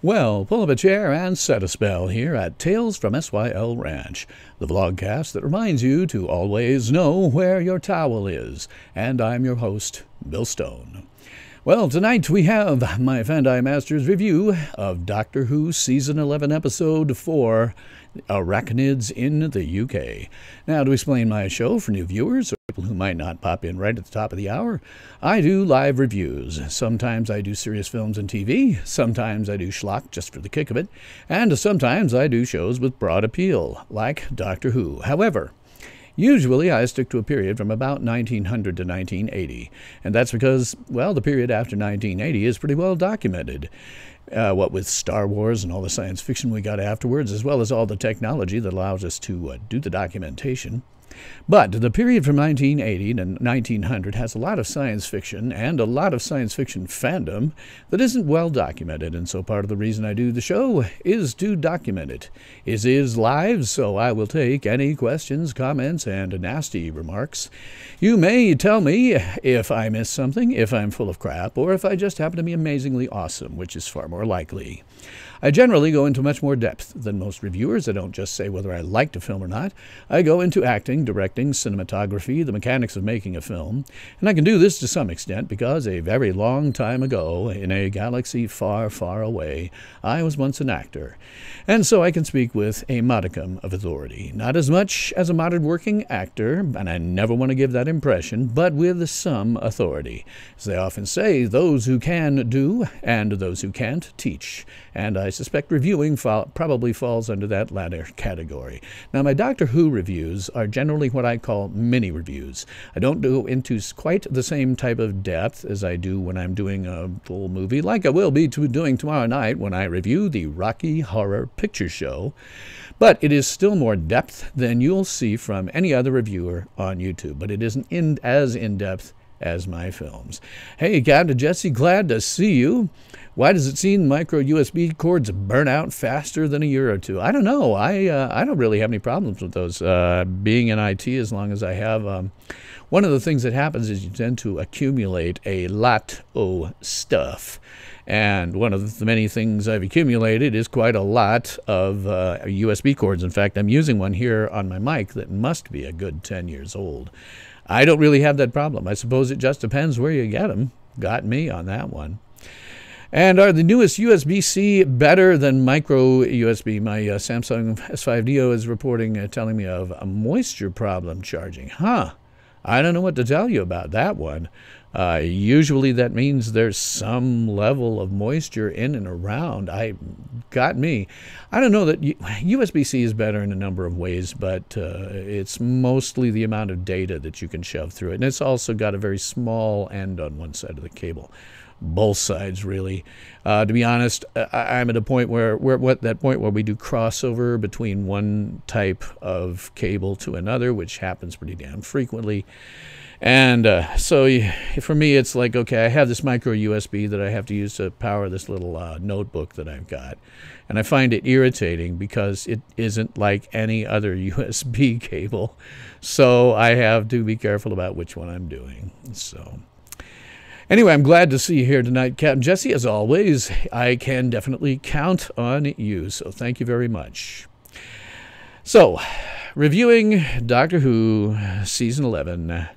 Well, pull up a chair and set a spell here at Tales from SYL Ranch, the vlogcast that reminds you to always know where your towel is. And I'm your host, Bill Stone. Well, tonight we have my Fandi Masters review of Doctor Who Season 11, Episode 4, Arachnids in the UK. Now, to explain my show for new viewers or people who might not pop in right at the top of the hour, I do live reviews. Sometimes I do serious films and TV, sometimes I do schlock just for the kick of it, and sometimes I do shows with broad appeal, like Doctor Who. However, usually I stick to a period from about 1900 to 1980, and that's because, well, the period after 1980 is pretty well documented. What with Star Wars and all the science fiction we got afterwards, as well as all the technology that allows us to do the documentation. But the period from 1980 to 1900 has a lot of science fiction and a lot of science fiction fandom that isn't well documented, and so part of the reason I do the show is to document it. It is live, so I will take any questions, comments, and nasty remarks. You may tell me if I miss something, if I'm full of crap, or if I just happen to be amazingly awesome, which is far more likely. I generally go into much more depth than most reviewers. I don't just say whether I liked a film or not. I go into acting, directing, cinematography, the mechanics of making a film. And I can do this to some extent because a very long time ago, in a galaxy far, far away, I was once an actor. And so I can speak with a modicum of authority. Not as much as a modern working actor, and I never want to give that impression, but with some authority. As they often say, those who can do, and those who can't teach. And I suspect reviewing probably falls under that latter category. Now, my Doctor Who reviews are generally what I call mini-reviews. I don't go into quite the same type of depth as I do when I'm doing a full movie, like I will be doing tomorrow night when I review the Rocky Horror Picture Show. But it is still more depth than you'll see from any other reviewer on YouTube. But it isn't as in-depth as my films. Hey, Captain Jesse, glad to see you. Why does it seem micro USB cords burn out faster than a year or two? I don't know. I don't really have any problems with those. Being in IT, as long as I have, one of the things that happens is you tend to accumulate a lot of stuff. And one of the many things I've accumulated is quite a lot of USB cords. In fact, I'm using one here on my mic that must be a good 10 years old. I don't really have that problem. I suppose it just depends where you get them. Got me on that one. And are the newest USB-C better than micro USB? My Samsung S5 Neo is reporting, telling me of a moisture problem charging. I don't know what to tell you about that one. Usually that means there's some level of moisture in and around. Got me. I don't know that USB-C is better in a number of ways, but it's mostly the amount of data that you can shove through it. And it's also got a very small end on one side of the cable. Both sides, really. To be honest, I'm at a point where we're at that point where we do crossover between one type of cable to another, which happens pretty damn frequently. And so for me, it's like, okay, I have this micro USB that I have to use to power this little notebook that I've got. And I find it irritating because it isn't like any other USB cable. So I have to be careful about which one I'm doing. So anyway, I'm glad to see you here tonight, Captain Jesse. As always, I can definitely count on you. So thank you very much. So, reviewing Doctor Who Season 11,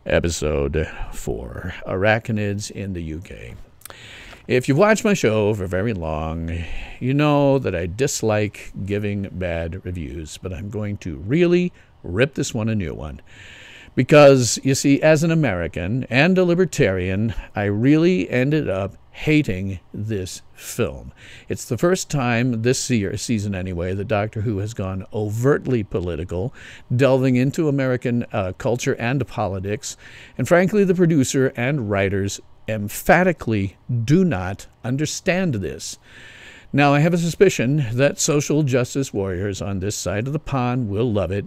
Episode 4, Arachnids in the UK. If you've watched my show for very long, you know that I dislike giving bad reviews, but I'm going to really rip this one a new one. Because, you see, as an American and a libertarian, I really ended up hating this film. It's the first time this season anyway that Doctor Who has gone overtly political, delving into American culture and politics, and frankly the producer and writers emphatically do not understand this. Now, I have a suspicion that social justice warriors on this side of the pond will love it,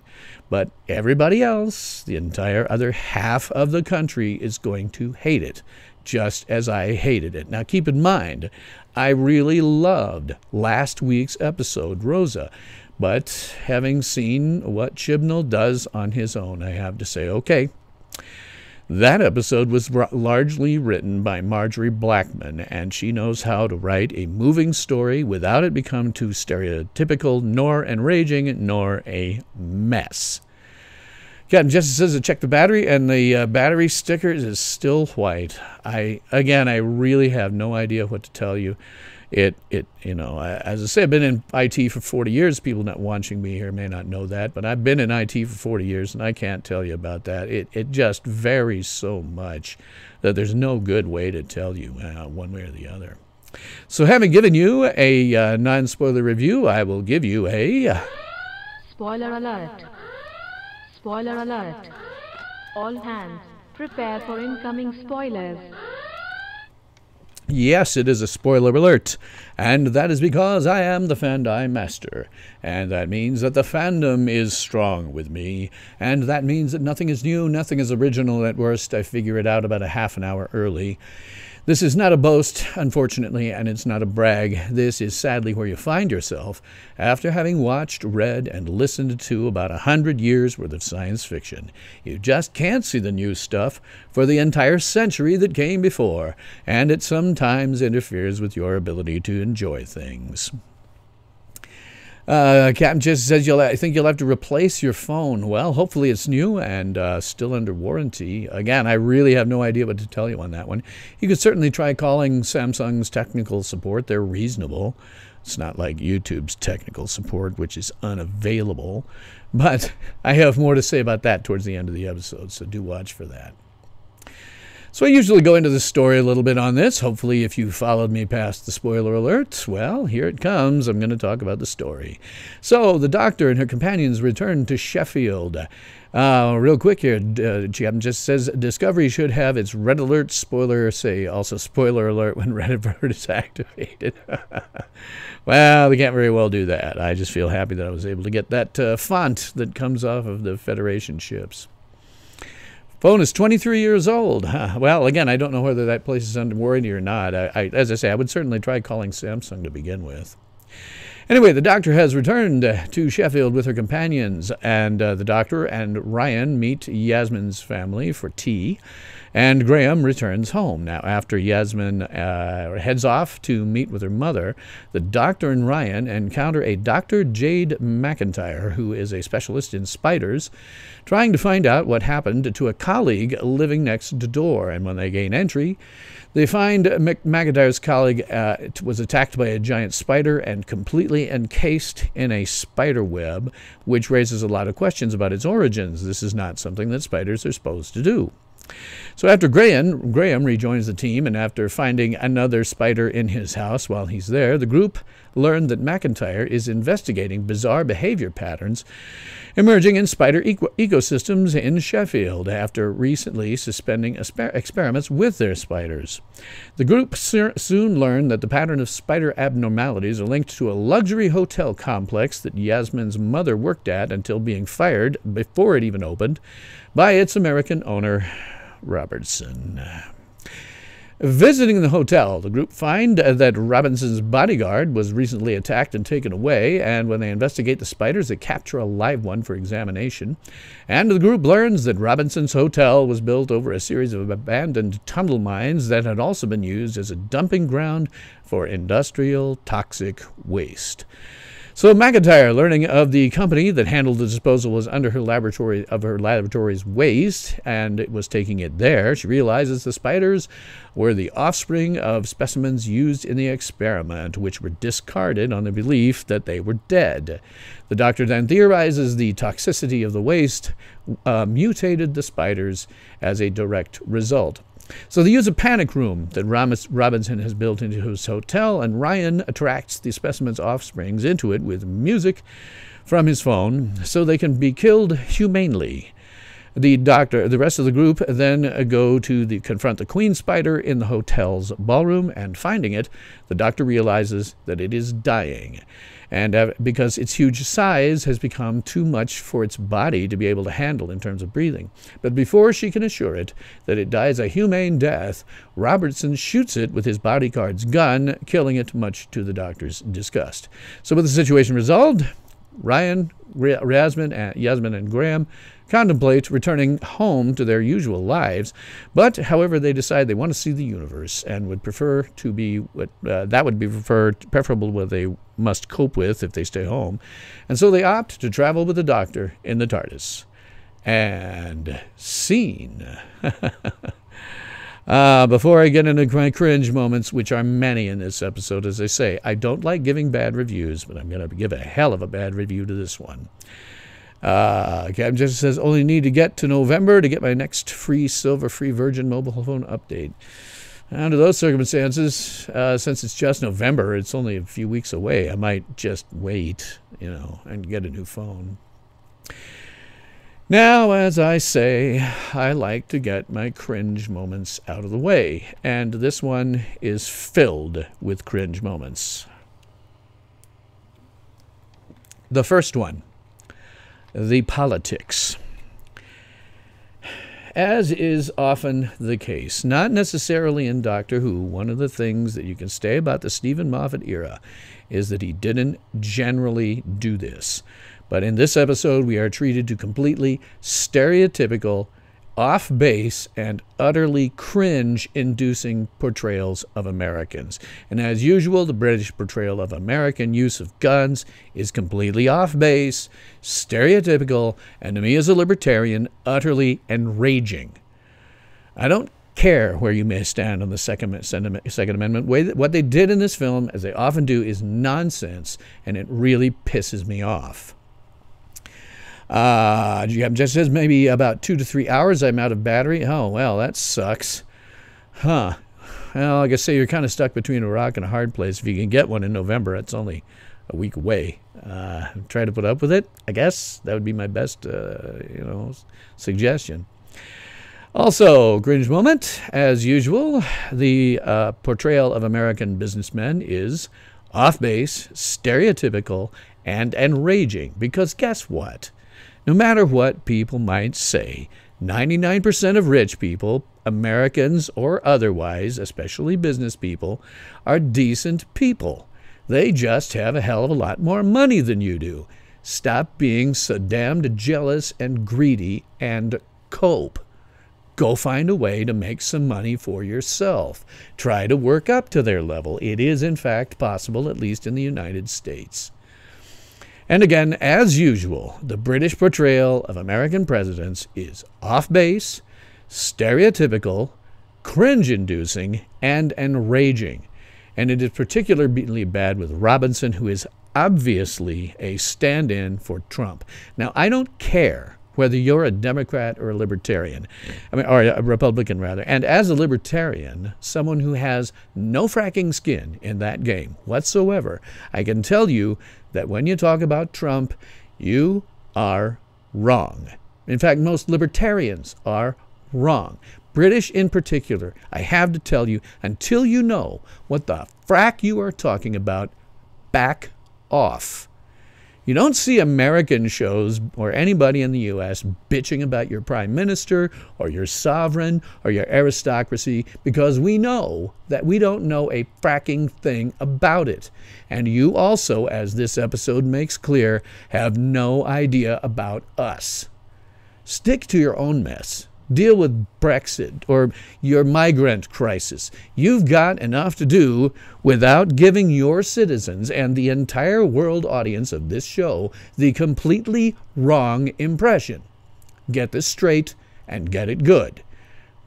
but everybody else, the entire other half of the country, is going to hate it, just as I hated it. Now, keep in mind, I really loved last week's episode, Rosa, but having seen what Chibnall does on his own, I have to say, okay, That episode was largely written by Marjorie Blackman, and she knows how to write a moving story without it becoming too stereotypical, nor enraging, nor a mess. Captain Jesse says to check the battery, and the battery sticker is still white. I really have no idea what to tell you. As I say, I've been in IT for 40 years. People not watching me here may not know that, but I've been in IT for 40 years, and I can't tell you about that. It just varies so much that there's no good way to tell you one way or the other. So having given you a non-spoiler review, I will give you a... Spoiler alert. Spoiler alert. All hands, prepare for incoming spoilers. Yes, it is a spoiler alert, and that is because I am the Fandi Master, and that means that the fandom is strong with me, and that means that nothing is new, nothing is original. At worst, I figure it out about a half an hour early. This is not a boast, unfortunately, and it's not a brag. This is sadly where you find yourself after having watched, read, and listened to about 100 years worth of science fiction. You just can't see the new stuff for the entire century that came before, and it sometimes interferes with your ability to enjoy things. Captain just says, I think you'll have to replace your phone. Well, hopefully it's new and still under warranty. Again, I really have no idea what to tell you on that one. You could certainly try calling Samsung's technical support. They're reasonable. It's not like YouTube's technical support, which is unavailable. But I have more to say about that towards the end of the episode, so do watch for that. So I usually go into the story a little bit on this. Hopefully, if you followed me past the spoiler alert, well, here it comes. I'm going to talk about the story. So the doctor and her companions return to Sheffield. Real quick here, Jim just says, Discovery should have its red alert spoiler say also spoiler alert when red alert is activated. Well, they can't very well do that. I just feel happy that I was able to get that font that comes off of the Federation ships. Phone is 23 years old. Well, again, I don't know whether that place is under warranty or not. As I say, I would certainly try calling Samsung to begin with. Anyway, the doctor has returned to Sheffield with her companions, and the doctor and Ryan meet Yasmin's family for tea, and Graham returns home. Now, after Yasmin heads off to meet with her mother, the doctor and Ryan encounter a Dr. Jade McIntyre, who is a specialist in spiders, trying to find out what happened to a colleague living next door. And when they gain entry, they find McIntyre's colleague was attacked by a giant spider and completely encased in a spider web, which raises a lot of questions about its origins. This is not something that spiders are supposed to do. So after Graham rejoins the team, and after finding another spider in his house while he's there, the group learned that McIntyre is investigating bizarre behavior patterns emerging in spider ecosystems in Sheffield after recently suspending experiments with their spiders. The group soon learned that the pattern of spider abnormalities are linked to a luxury hotel complex that Yasmin's mother worked at until being fired before it even opened by its American owner, Robertson. Visiting the hotel, the group find that Robinson's bodyguard was recently attacked and taken away, and when they investigate the spiders, they capture a live one for examination. And the group learns that Robinson's hotel was built over a series of abandoned tunnel mines that had also been used as a dumping ground for industrial toxic waste. So McIntyre, learning of the company that handled the disposal was under her laboratory's waste, and it was taking it there, she realizes the spiders were the offspring of specimens used in the experiment, which were discarded on the belief that they were dead. The doctor then theorizes the toxicity of the waste mutated the spiders as a direct result. So they use a panic room that Robinson has built into his hotel, and Ryan attracts the specimen's offsprings into it with music from his phone so they can be killed humanely. The rest of the group then go to confront the queen spider in the hotel's ballroom, and finding it, the doctor realizes that it is dying. And because its huge size has become too much for its body to be able to handle in terms of breathing. But before she can assure it that it dies a humane death, Robertson shoots it with his bodyguard's gun, killing it much to the doctor's disgust. So with the situation resolved, Ryan, Yasmin, and Graham contemplate returning home to their usual lives, but, however, they decide they want to see the universe and would prefer to be that would be preferable what they must cope with if they stay home, and so they opt to travel with the Doctor in the TARDIS. And scene. Before I get into my cringe moments, which are many in this episode, as I say, I don't like giving bad reviews, but I'm going to give a hell of a bad review to this one. Captain Jessica says, only need to get to November to get my next free silver-free Virgin mobile phone update. Under those circumstances, since it's just November, it's only a few weeks away, I might just wait, and get a new phone. Now, as I say, I like to get my cringe moments out of the way, and this one is filled with cringe moments. The first one, the politics. As is often the case, not necessarily in Doctor Who, one of the things that you can say about the Stephen Moffat era is that he didn't generally do this. But in this episode, we are treated to completely stereotypical, off-base, and utterly cringe-inducing portrayals of Americans. And as usual, the British portrayal of American use of guns is completely off-base, stereotypical, and to me as a libertarian, utterly enraging. I don't care where you may stand on the Second Amendment. What they did in this film, as they often do, is nonsense, and it really pisses me off. Just says maybe about 2 to 3 hours I'm out of battery. Oh, well, that sucks. Huh. Well, I guess you're kind of stuck between a rock and a hard place. If you can get one in November, it's only a week away. Try to put up with it, I guess. That would be my best, suggestion. Also, cringe moment, as usual, the portrayal of American businessmen is off-base, stereotypical, and enraging. Because guess what? No matter what people might say, 99% of rich people, Americans or otherwise, especially business people, are decent people. They just have a hell of a lot more money than you do. Stop being so damned jealous and greedy and cope. Go find a way to make some money for yourself. Try to work up to their level. It is, in fact, possible, at least in the United States. And again, as usual, the British portrayal of American presidents is off-base, stereotypical, cringe-inducing, and enraging. And it is particularly bad with Robertson, who is obviously a stand-in for Trump. Now, I don't care whether you're a Democrat or a Libertarian, or a Republican, rather. And as a Libertarian, someone who has no fracking skin in that game whatsoever, I can tell you that when you talk about Trump, you are wrong. In fact, most Libertarians are wrong. British in particular, I have to tell you, until you know what the frack you are talking about, back off. You don't see American shows or anybody in the U.S. bitching about your prime minister or your sovereign or your aristocracy because we know that we don't know a fracking thing about it. And you also, as this episode makes clear, have no idea about us. Stick to your own mess. Deal with Brexit or your migrant crisis. You've got enough to do without giving your citizens and the entire world audience of this show the completely wrong impression. Get this straight and get it good.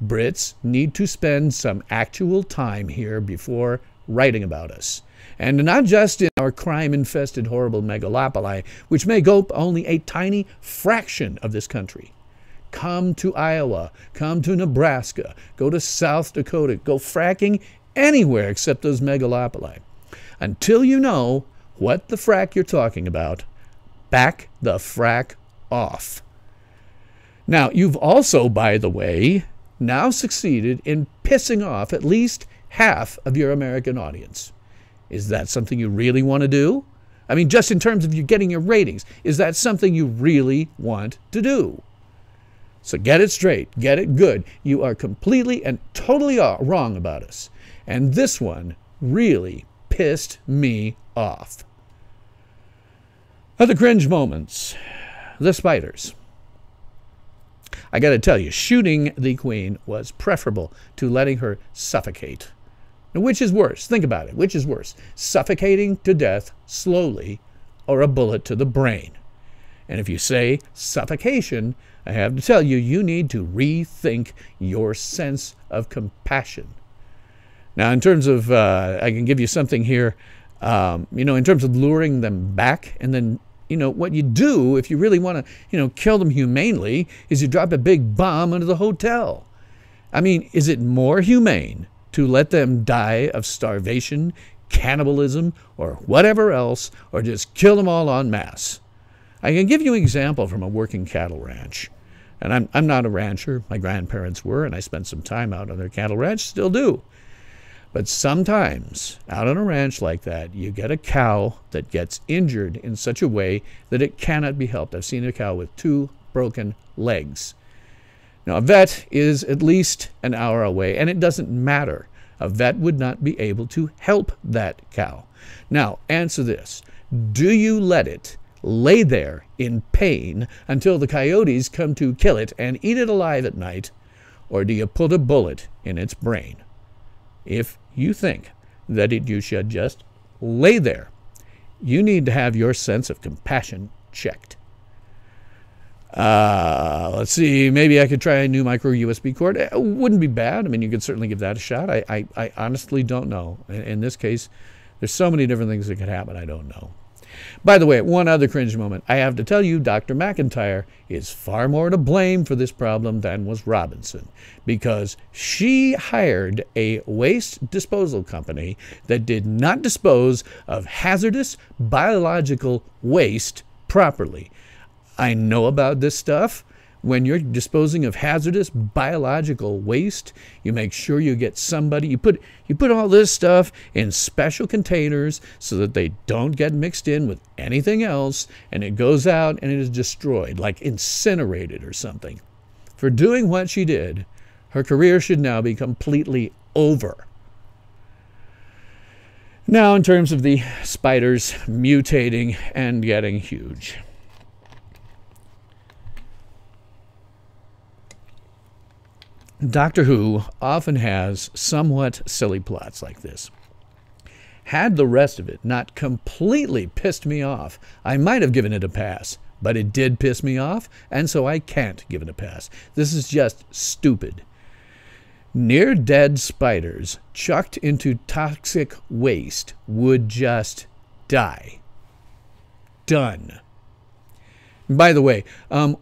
Brits need to spend some actual time here before writing about us. And not just in our crime-infested, horrible megalopoli, which make up only a tiny fraction of this country. Come to Iowa, come to Nebraska, go to South Dakota, go fracking anywhere except those megalopoli. Until you know what the frack you're talking about, back the frack off. Now, you've also, by the way, now succeeded in pissing off at least half of your American audience. Is that something you really want to do? I mean, just in terms of you getting your ratings, is that something you really want to do? So get it straight, get it good. You are completely and totally wrong about us. And this one really pissed me off. Other cringe moments. The spiders. I got to tell you, shooting the queen was preferable to letting her suffocate. Now, which is worse? Think about it. Which is worse? Suffocating to death slowly or a bullet to the brain? And if you say suffocation, I have to tell you, you need to rethink your sense of compassion. Now, in terms of, I can give you something here, in terms of luring them back, and then, what you do if you really want to, kill them humanely is you drop a big bomb into the hotel. I mean, is it more humane to let them die of starvation, cannibalism, or whatever else, or just kill them all en masse? I can give you an example from a working cattle ranch. And I'm not a rancher. My grandparents were, and I spent some time out on their cattle ranch, still do. But sometimes, out on a ranch like that, you get a cow that gets injured in such a way that it cannot be helped. I've seen a cow with 2 broken legs. Now, a vet is at least an hour away, and it doesn't matter. A vet would not be able to help that cow. Now, answer this. Do you let it lay there in pain until the coyotes come to kill it and eat it alive at night, or do you put a bullet in its brain? If you think that you should just lay there, you need to have your sense of compassion checked. Let's see, maybe I could try a new micro USB cord. It wouldn't be bad. I mean, you could certainly give that a shot. I honestly don't know. In this case, there's so many different things that could happen, I don't know. By the way, one other cringe moment. I have to tell you, Dr. McIntyre is far more to blame for this problem than was Robertson, because she hired a waste disposal company that did not dispose of hazardous biological waste properly. I know about this stuff. When you're disposing of hazardous biological waste, you make sure you get somebody, you put all this stuff in special containers so that they don't get mixed in with anything else, and it goes out and it is destroyed, like incinerated or something. For doing what she did, her career should now be completely over. Now, in terms of the spiders mutating and getting huge. Doctor Who often has somewhat silly plots like this. Had the rest of it not completely pissed me off, I might have given it a pass, but it did piss me off, and so I can't give it a pass. This is just stupid. Near-dead spiders chucked into toxic waste would just die. Done. By the way,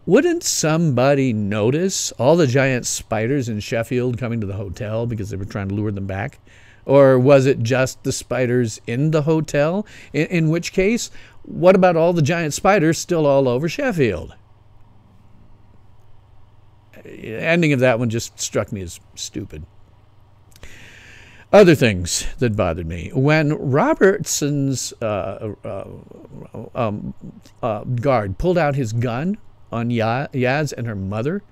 wouldn't somebody notice all the giant spiders in Sheffield coming to the hotel because they were trying to lure them back? Or was it just the spiders in the hotel? In which case, what about all the giant spiders still all over Sheffield? The ending of that one just struck me as stupid. Other things that bothered me. When Robertson's guard pulled out his gun on Yaz and her mother,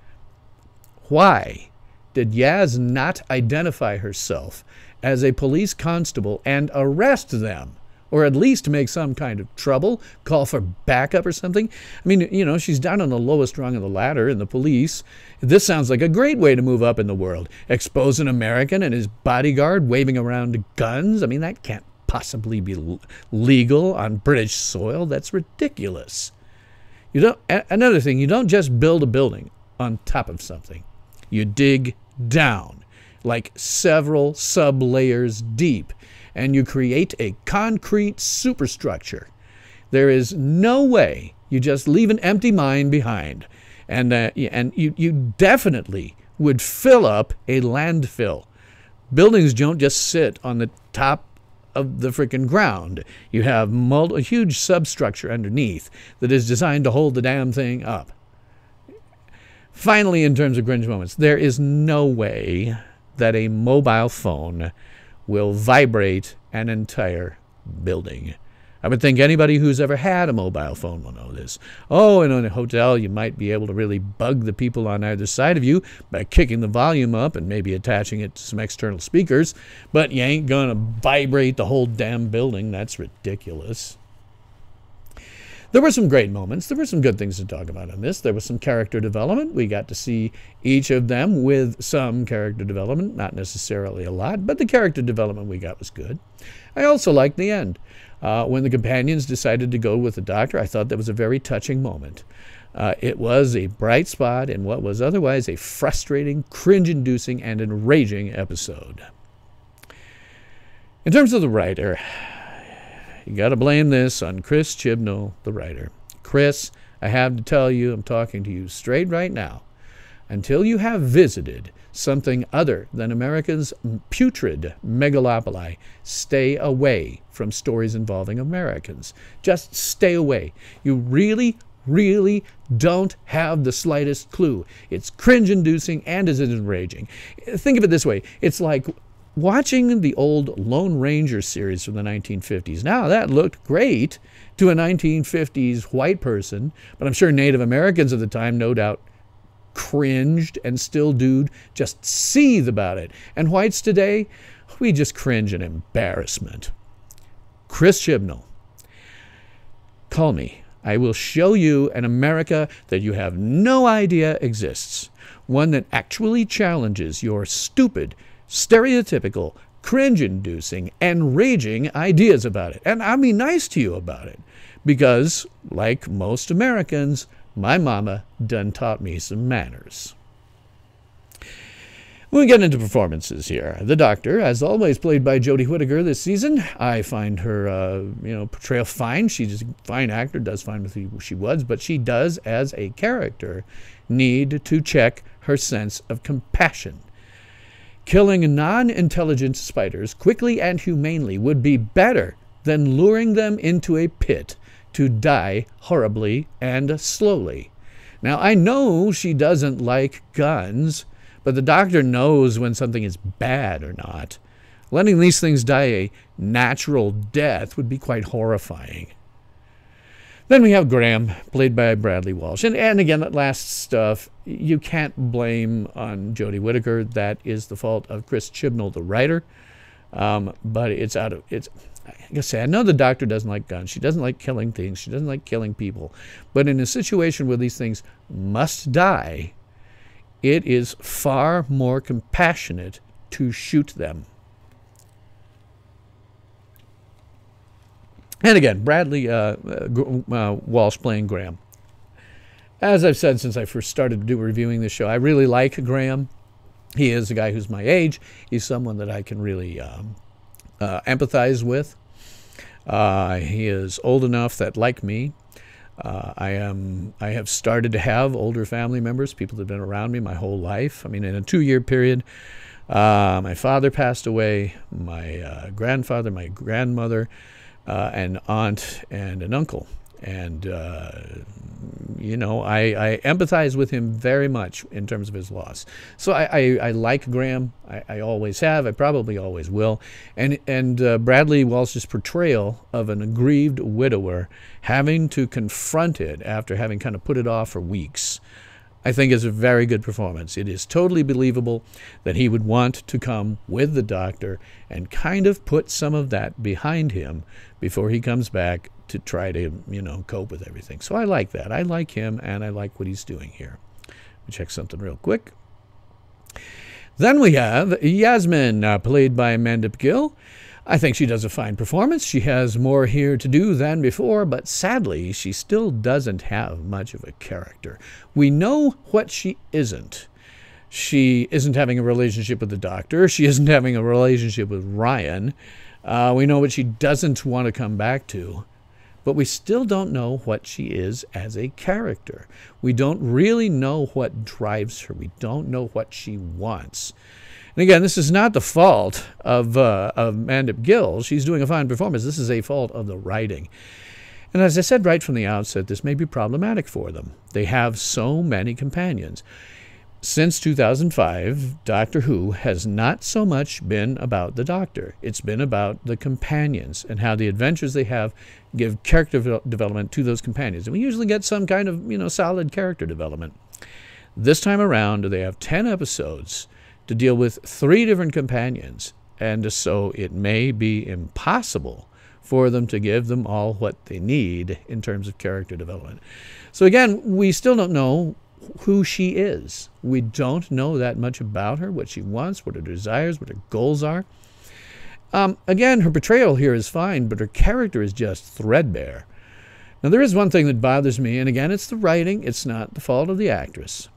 why did Yaz not identify herself as a police constable and arrest them? Or at least make some kind of trouble, call for backup or something? I mean, she's down on the lowest rung of the ladder in the police. This sounds like a great way to move up in the world. Expose an American and his bodyguard waving around guns? I mean, that can't possibly be legal on British soil. That's ridiculous. Another thing, you don't just build a building on top of something. You dig down, like several sub-layers deep, and you create a concrete superstructure. There is no way you just leave an empty mine behind. And you definitely would fill up a landfill. Buildings don't just sit on the top of the frickin' ground. You have a huge substructure underneath that is designed to hold the damn thing up. Finally, in terms of cringe moments, there is no way that a mobile phone will vibrate an entire building. I would think anybody who's ever had a mobile phone will know this. Oh, and in a hotel, you might be able to really bug the people on either side of you by kicking the volume up and maybe attaching it to some external speakers, but you ain't going to vibrate the whole damn building. That's ridiculous. There were some great moments. There were some good things to talk about in this. There was some character development. We got to see each of them with some character development, not necessarily a lot, but the character development we got was good. I also liked the end. When the companions decided to go with the doctor, I thought that was a very touching moment. It was a bright spot in what was otherwise a frustrating, cringe-inducing, and enraging episode. In terms of the writer, you got to blame this on Chris Chibnall, the writer. Chris, I have to tell you, I'm talking to you straight right now. Until you have visited something other than America's putrid megalopoli, stay away from stories involving Americans. Just stay away. You really don't have the slightest clue. It's cringe-inducing and is enraging. Think of it this way. It's like watching the old Lone Ranger series from the 1950s. Now, that looked great to a 1950s white person, but I'm sure Native Americans at the time, no doubt, cringed and still do just seethe about it. And whites today, we just cringe in embarrassment. Chris Chibnall, call me. I will show you an America that you have no idea exists. One that actually challenges your stupid, stereotypical, cringe-inducing, enraging ideas about it. And I'll be nice to you about it. Because, like most Americans, my mama done taught me some manners. We get into performances here. The Doctor, as always, played by Jodie Whittaker this season. I find her, portrayal fine. She's a fine actor, does fine with who she was, but she does, as a character, need to check her sense of compassion. Killing non-intelligent spiders quickly and humanely would be better than luring them into a pit to die horribly and slowly. Now, I know she doesn't like guns, but the Doctor knows when something is bad or not. Letting these things die a natural death would be quite horrifying. Then we have Graham, played by Bradley Walsh. And again, that last stuff, you can't blame on Jodie Whittaker. That is the fault of Chris Chibnall, the writer. But it's like I say, I know the Doctor doesn't like guns. She doesn't like killing things. She doesn't like killing people. But in a situation where these things must die, it is far more compassionate to shoot them. And again, Bradley Walsh playing Graham. As I've said since I first started reviewing this show, I really like Graham. He is a guy who's my age. He's someone that I can really empathize with. He is old enough that, like me, I have started to have older family members, people that have been around me my whole life. I mean, in a 2-year period, my father passed away, my grandfather, my grandmother, an aunt, and an uncle. And, I empathize with him very much in terms of his loss. So I like Graham. I always have. I probably always will. And Bradley Walsh's portrayal of an aggrieved widower having to confront it after having kind of put it off for weeks, I think is a very good performance. It is totally believable that he would want to come with the Doctor and kind of put some of that behind him before he comes back to try to, cope with everything. So I like that. I like him, and I like what he's doing here. Let me check something real quick. Then we have Yasmin, played by Amanda Gill. I think she does a fine performance. She has more here to do than before, but sadly, she still doesn't have much of a character. We know what she isn't. She isn't having a relationship with the Doctor. She isn't having a relationship with Ryan. We know what she doesn't want to come back to. But we still don't know what she is as a character. We don't really know what drives her. We don't know what she wants. And again, this is not the fault of Amanda Gill. She's doing a fine performance. This is a fault of the writing. And as I said right from the outset, this may be problematic for them. They have so many companions. Since 2005, Doctor Who has not so much been about the Doctor. It's been about the companions and how the adventures they have give character development to those companions. And we usually get some kind of, solid character development. This time around, they have 10 episodes to deal with 3 different companions. And so it may be impossible for them to give them all what they need in terms of character development. So again, we still don't know who she is. We don't know that much about her, what she wants, what her desires, what her goals are. Again, her portrayal here is fine, but her character is just threadbare. Now, there is one thing that bothers me, and again, it's the writing. It's not the fault of the actress.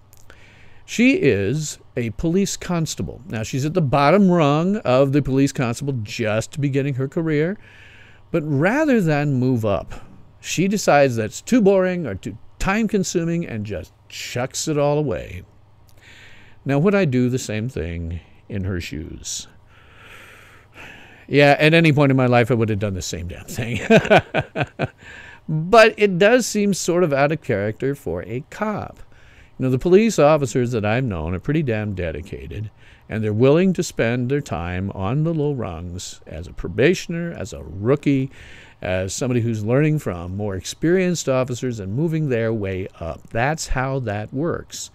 She is a police constable. Now, she's at the bottom rung of the police constable, just beginning her career. But rather than move up, she decides that's too boring or too time-consuming and just chucks it all away. Now, would I do the same thing in her shoes? Yeah, at any point in my life, I would have done the same damn thing. But it does seem sort of out of character for a cop. You know, the police officers that I've known are pretty damn dedicated, and they're willing to spend their time on the low rungs as a probationer, as a rookie, as somebody who's learning from more experienced officers and moving their way up. That's how that works.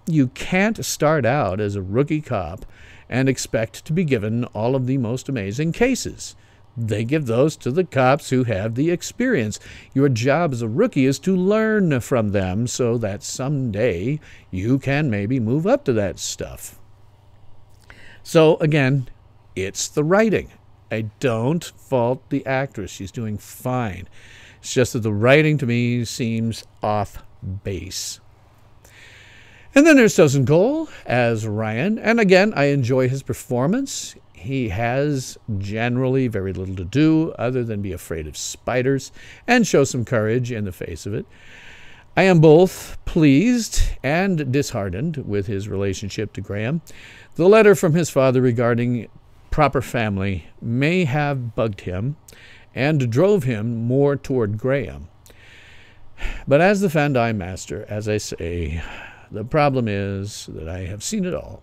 You can't start out as a rookie cop and expect to be given all of the most amazing cases. They give those to the cops who have the experience. Your job as a rookie is to learn from them so that someday you can maybe move up to that stuff. So again, it's the writing. I don't fault the actress. She's doing fine. It's just that the writing to me seems off base. And then there's Tosin Cole as Ryan. And again, I enjoy his performance. He has generally very little to do other than be afraid of spiders and show some courage in the face of it. I am both pleased and disheartened with his relationship to Graham. The letter from his father regarding proper family may have bugged him and drove him more toward Graham. But as the Fandi master, as I say, the problem is that I have seen it all.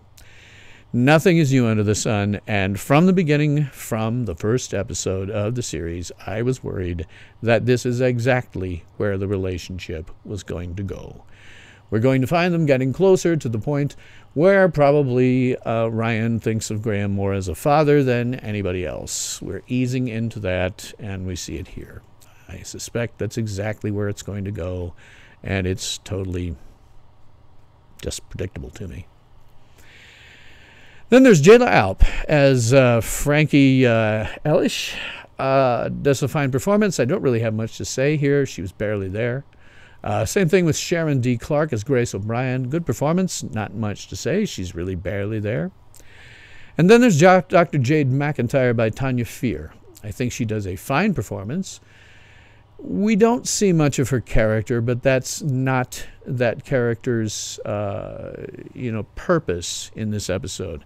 Nothing is new under the sun, and from the beginning, from the first episode of the series, I was worried that this is exactly where the relationship was going to go. We're going to find them getting closer to the point where probably Ryan thinks of Graham more as a father than anybody else. We're easing into that, and we see it here. I suspect that's exactly where it's going to go, and it's totally just predictable to me. Then there's Jayla Alp as Frankie Elish. Does a fine performance. I don't really have much to say here. She was barely there. Same thing with Sharon D. Clark as Grace O'Brien. Good performance. Not much to say. She's really barely there. And then there's Dr. Jade McIntyre by Tanya Fear. I think she does a fine performance. We don't see much of her character, but that's not that character's purpose in this episode.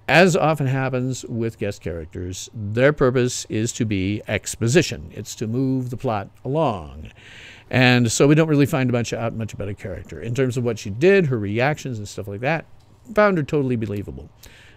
As often happens with guest characters, their purpose is to be exposition. It's to move the plot along. And so we don't really find much about a character. In terms of what she did, her reactions and stuff like that, found her totally believable.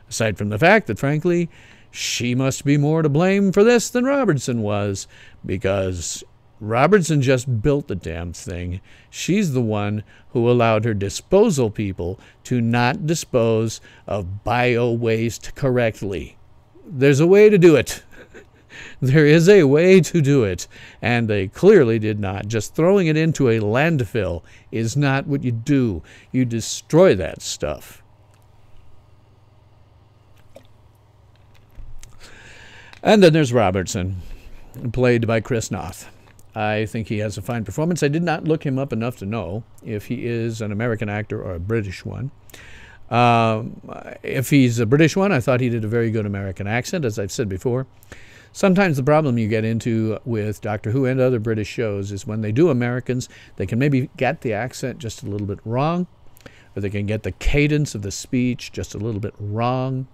Aside from the fact that, frankly, she must be more to blame for this than Robertson was, because Robertson just built the damn thing. She's the one who allowed her disposal people to not dispose of bio-waste correctly. There's a way to do it. There is a way to do it, and they clearly did not. Just throwing it into a landfill is not what you do. You destroy that stuff. And then there's Robertson, played by Chris Noth. I think he has a fine performance. I did not look him up enough to know if he is an American actor or a British one. If he's a British one, I thought he did a very good American accent, as I've said before. Sometimes the problem you get into with Doctor Who and other British shows is when they do Americans, they can maybe get the accent just a little bit wrong, or they can get the cadence of the speech just a little bit wrong,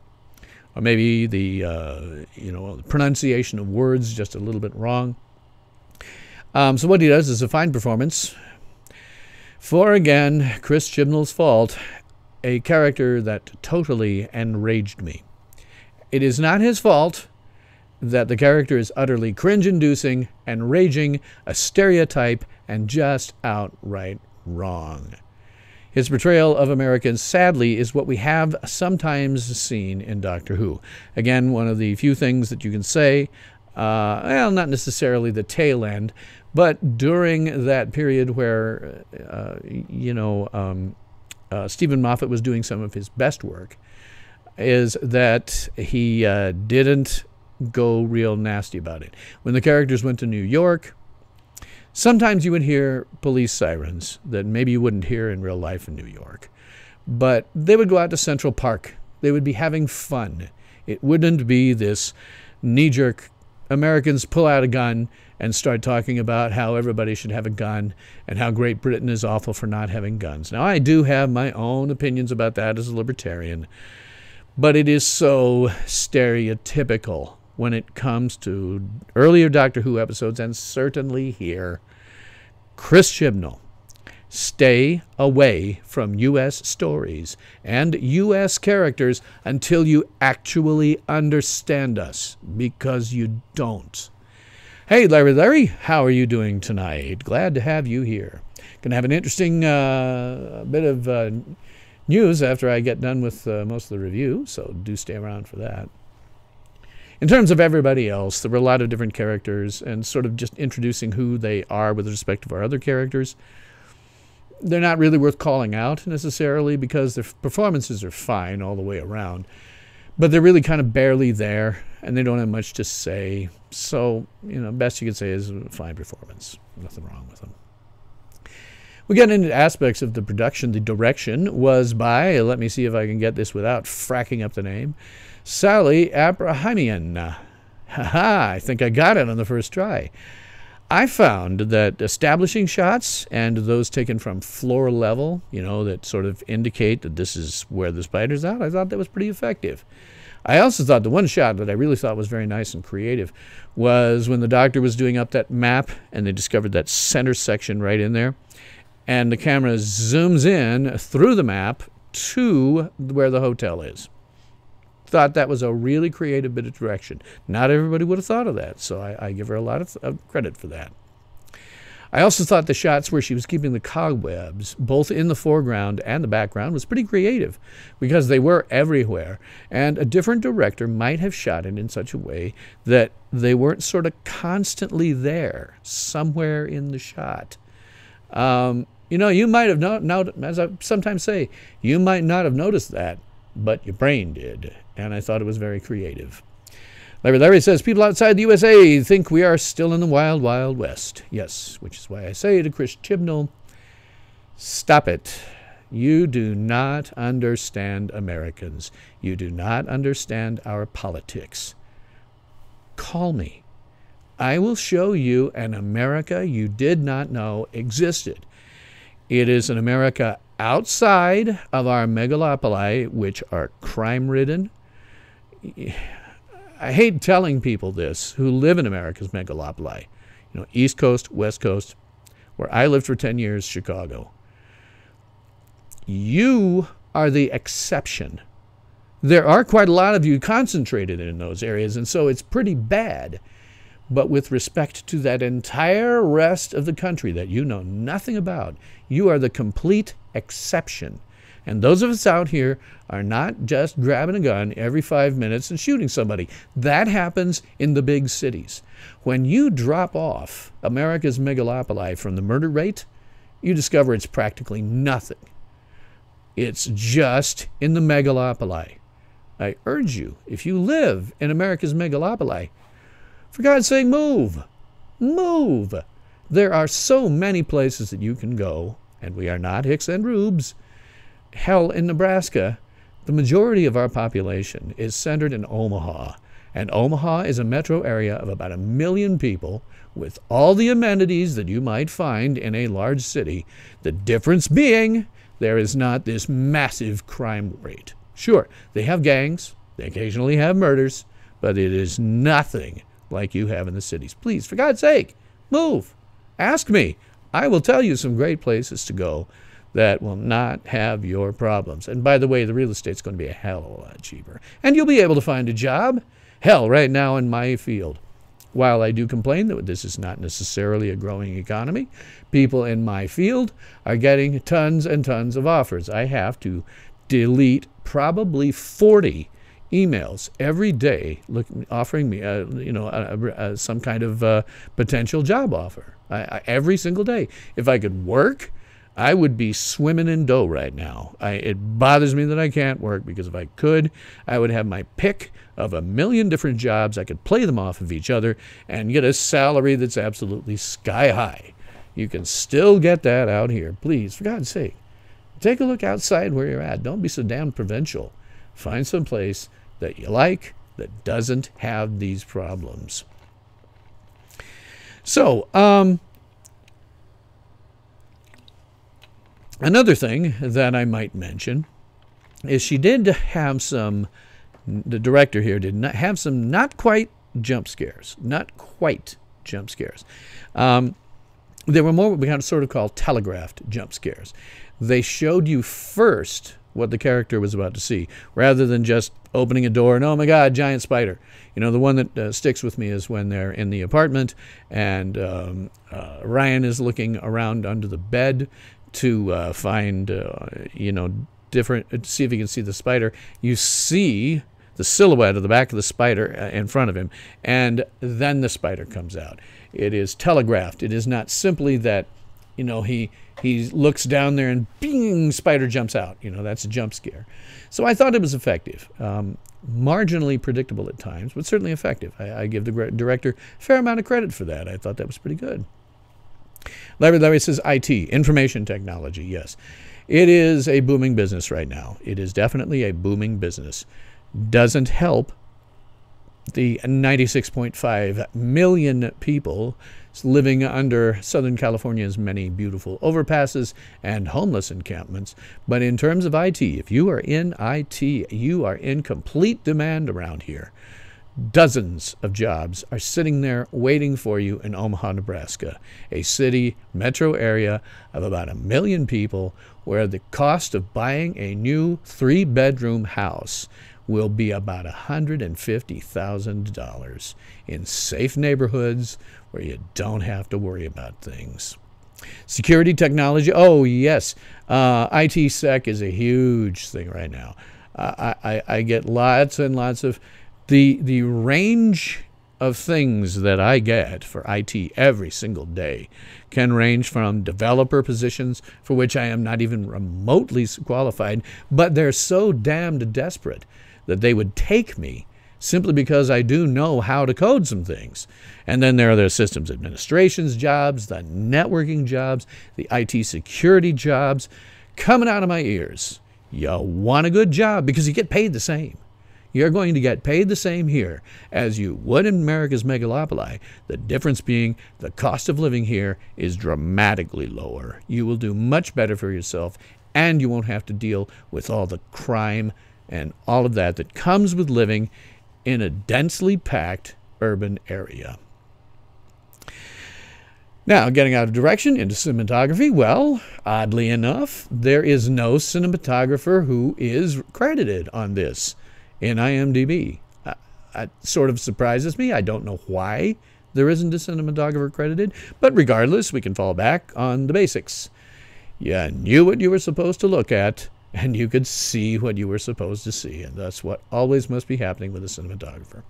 or maybe the pronunciation of words just a little bit wrong. So what he does is a fine performance. For, again, Chris Chibnall's fault, a character that totally enraged me. It is not his fault that the character is utterly cringe-inducing, enraging, a stereotype, and just outright wrong. His portrayal of Americans, sadly, is what we have sometimes seen in Doctor Who. Again, one of the few things that you can say Well, not necessarily the tail end, but during that period where, Stephen Moffat was doing some of his best work, is that he didn't go real nasty about it. When the characters went to New York, sometimes you would hear police sirens that maybe you wouldn't hear in real life in New York. But they would go out to Central Park. They would be having fun. It wouldn't be this knee-jerk, Americans pull out a gun and start talking about how everybody should have a gun and how Great Britain is awful for not having guns. Now, I do have my own opinions about that as a libertarian, but it is so stereotypical when it comes to earlier Doctor Who episodes, and certainly here. Chris Chibnall, stay away from U.S. stories and U.S. characters until you actually understand us, because you don't. Hey, Larry, how are you doing tonight? Glad to have you here. Going to have an interesting bit of news after I get done with most of the review, so do stay around for that. In terms of everybody else, there were a lot of different characters, and sort of just introducing who they are with respect to our other characters. They're not really worth calling out necessarily, because their performances are fine all the way around, but they're really kind of barely there, and they don't have much to say. So, best you could say is a fine performance. Nothing wrong with them. We get into aspects of the production. The direction was by, let me see if I can get this without fracking up the name, Sally Abrahamian. Haha, I think I got it on the first try. I found that establishing shots and those taken from floor level, that sort of indicate that this is where the spider's at, I thought that was pretty effective. I also thought the one shot that I really thought was very nice and creative was when the Doctor was doing up that map and they discovered that center section right in there, and the camera zooms in through the map to where the hotel is. Thought that was a really creative bit of direction. Not everybody would have thought of that, so I give her a lot of credit for that. I also thought the shots where she was keeping the cobwebs, both in the foreground and the background, was pretty creative, because they were everywhere, and a different director might have shot it in such a way that they weren't sort of constantly there, somewhere in the shot. You might have, as I sometimes say, you might not have noticed that, but your brain did, and I thought it was very creative. Larry says, people outside the USA think we are still in the wild, wild west. Yes, which is why I say to Chris Chibnall, stop it. You do not understand Americans. You do not understand our politics. Call me. I will show you an America you did not know existed. It is an America outside of our megalopoli, which are crime-ridden. I hate telling people this who live in America's megalopoli. East Coast, West Coast, where I lived for 10 years, Chicago. You are the exception. There are quite a lot of you concentrated in those areas, and so it's pretty bad. But with respect to that entire rest of the country that you know nothing about, you are the complete exception. And those of us out here are not just grabbing a gun every 5 minutes and shooting somebody. That happens in the big cities. When you drop off America's megalopoli from the murder rate, you discover it's practically nothing. It's just in the megalopoli. I urge you, if you live in America's megalopoli, for God's sake, move. Move. There are so many places that you can go, and we are not Hicks and Rubes. Hell, in Nebraska, the majority of our population is centered in Omaha, and Omaha is a metro area of about 1 million people with all the amenities that you might find in a large city. The difference being there is not this massive crime rate. Sure, they have gangs, they occasionally have murders, but it is nothing like you have in the cities. Please, for God's sake, move. Ask me. I will tell you some great places to go that will not have your problems. And by the way, the real estate's going to be a hell of a lot cheaper. And you'll be able to find a job. Hell, right now in my field. While I do complain that this is not necessarily a growing economy, people in my field are getting tons and tons of offers. I have to delete probably 40 emails every day offering me, some kind of potential job offer. Every single day. If I could work, I would be swimming in dough right now. It bothers me that I can't work, because if I could, I would have my pick of 1,000,000 different jobs. I could play them off of each other and get a salary that's absolutely sky high. You can still get that out here. Please, for God's sake, take a look outside where you're at. Don't be so damn provincial. Find some place that you like that doesn't have these problems. So, another thing that I might mention is she did have some, the director here did not have some not quite jump scares. Not quite jump scares. They were more what we sort of call telegraphed jump scares. They showed you first what the character was about to see, rather than just opening a door and, oh my God, giant spider. You know, the one that sticks with me is when they're in the apartment and Ryan is looking around under the bed to find, different, see if he can see the spider. You see the silhouette of the back of the spider in front of him, and then the spider comes out. It is telegraphed. It is not simply that, he looks down there and bing, spider jumps out. That's a jump scare. So I thought it was effective. Marginally predictable at times, but certainly effective. I give the director a fair amount of credit for that. I thought that was pretty good. Larry says IT, information technology, yes. It is a booming business right now. It is definitely a booming business. Doesn't help the 96.5 million people living under Southern California's many beautiful overpasses and homeless encampments. But in terms of IT, if you are in IT, you are in complete demand around here. Dozens of jobs are sitting there waiting for you in Omaha, Nebraska, a city, metro area of about 1 million people, where the cost of buying a new 3-bedroom house will be about $150,000 in safe neighborhoods where you don't have to worry about things. Security technology, oh yes, IT sec is a huge thing right now. I get lots and lots of the range of things that I get for IT every single day can range from developer positions for which I am not even remotely qualified, but they're so damned desperate that they would take me simply because I do know how to code some things. And then there are the systems administrations jobs, the networking jobs, the IT security jobs coming out of my ears. You want a good job because you get paid the same. You're going to get paid the same here as you would in America's megalopoli. The difference being the cost of living here is dramatically lower. You will do much better for yourself, and you won't have to deal with all the crime and all of that comes with living in a densely packed urban area. Now, getting out of direction into cinematography, well, oddly enough, there is no cinematographer who is credited on this in IMDb. It sort of surprises me. I don't know why there isn't a cinematographer credited, but regardless, we can fall back on the basics. You knew what you were supposed to look at, and you could see what you were supposed to see, and that's what always must be happening with a cinematographer.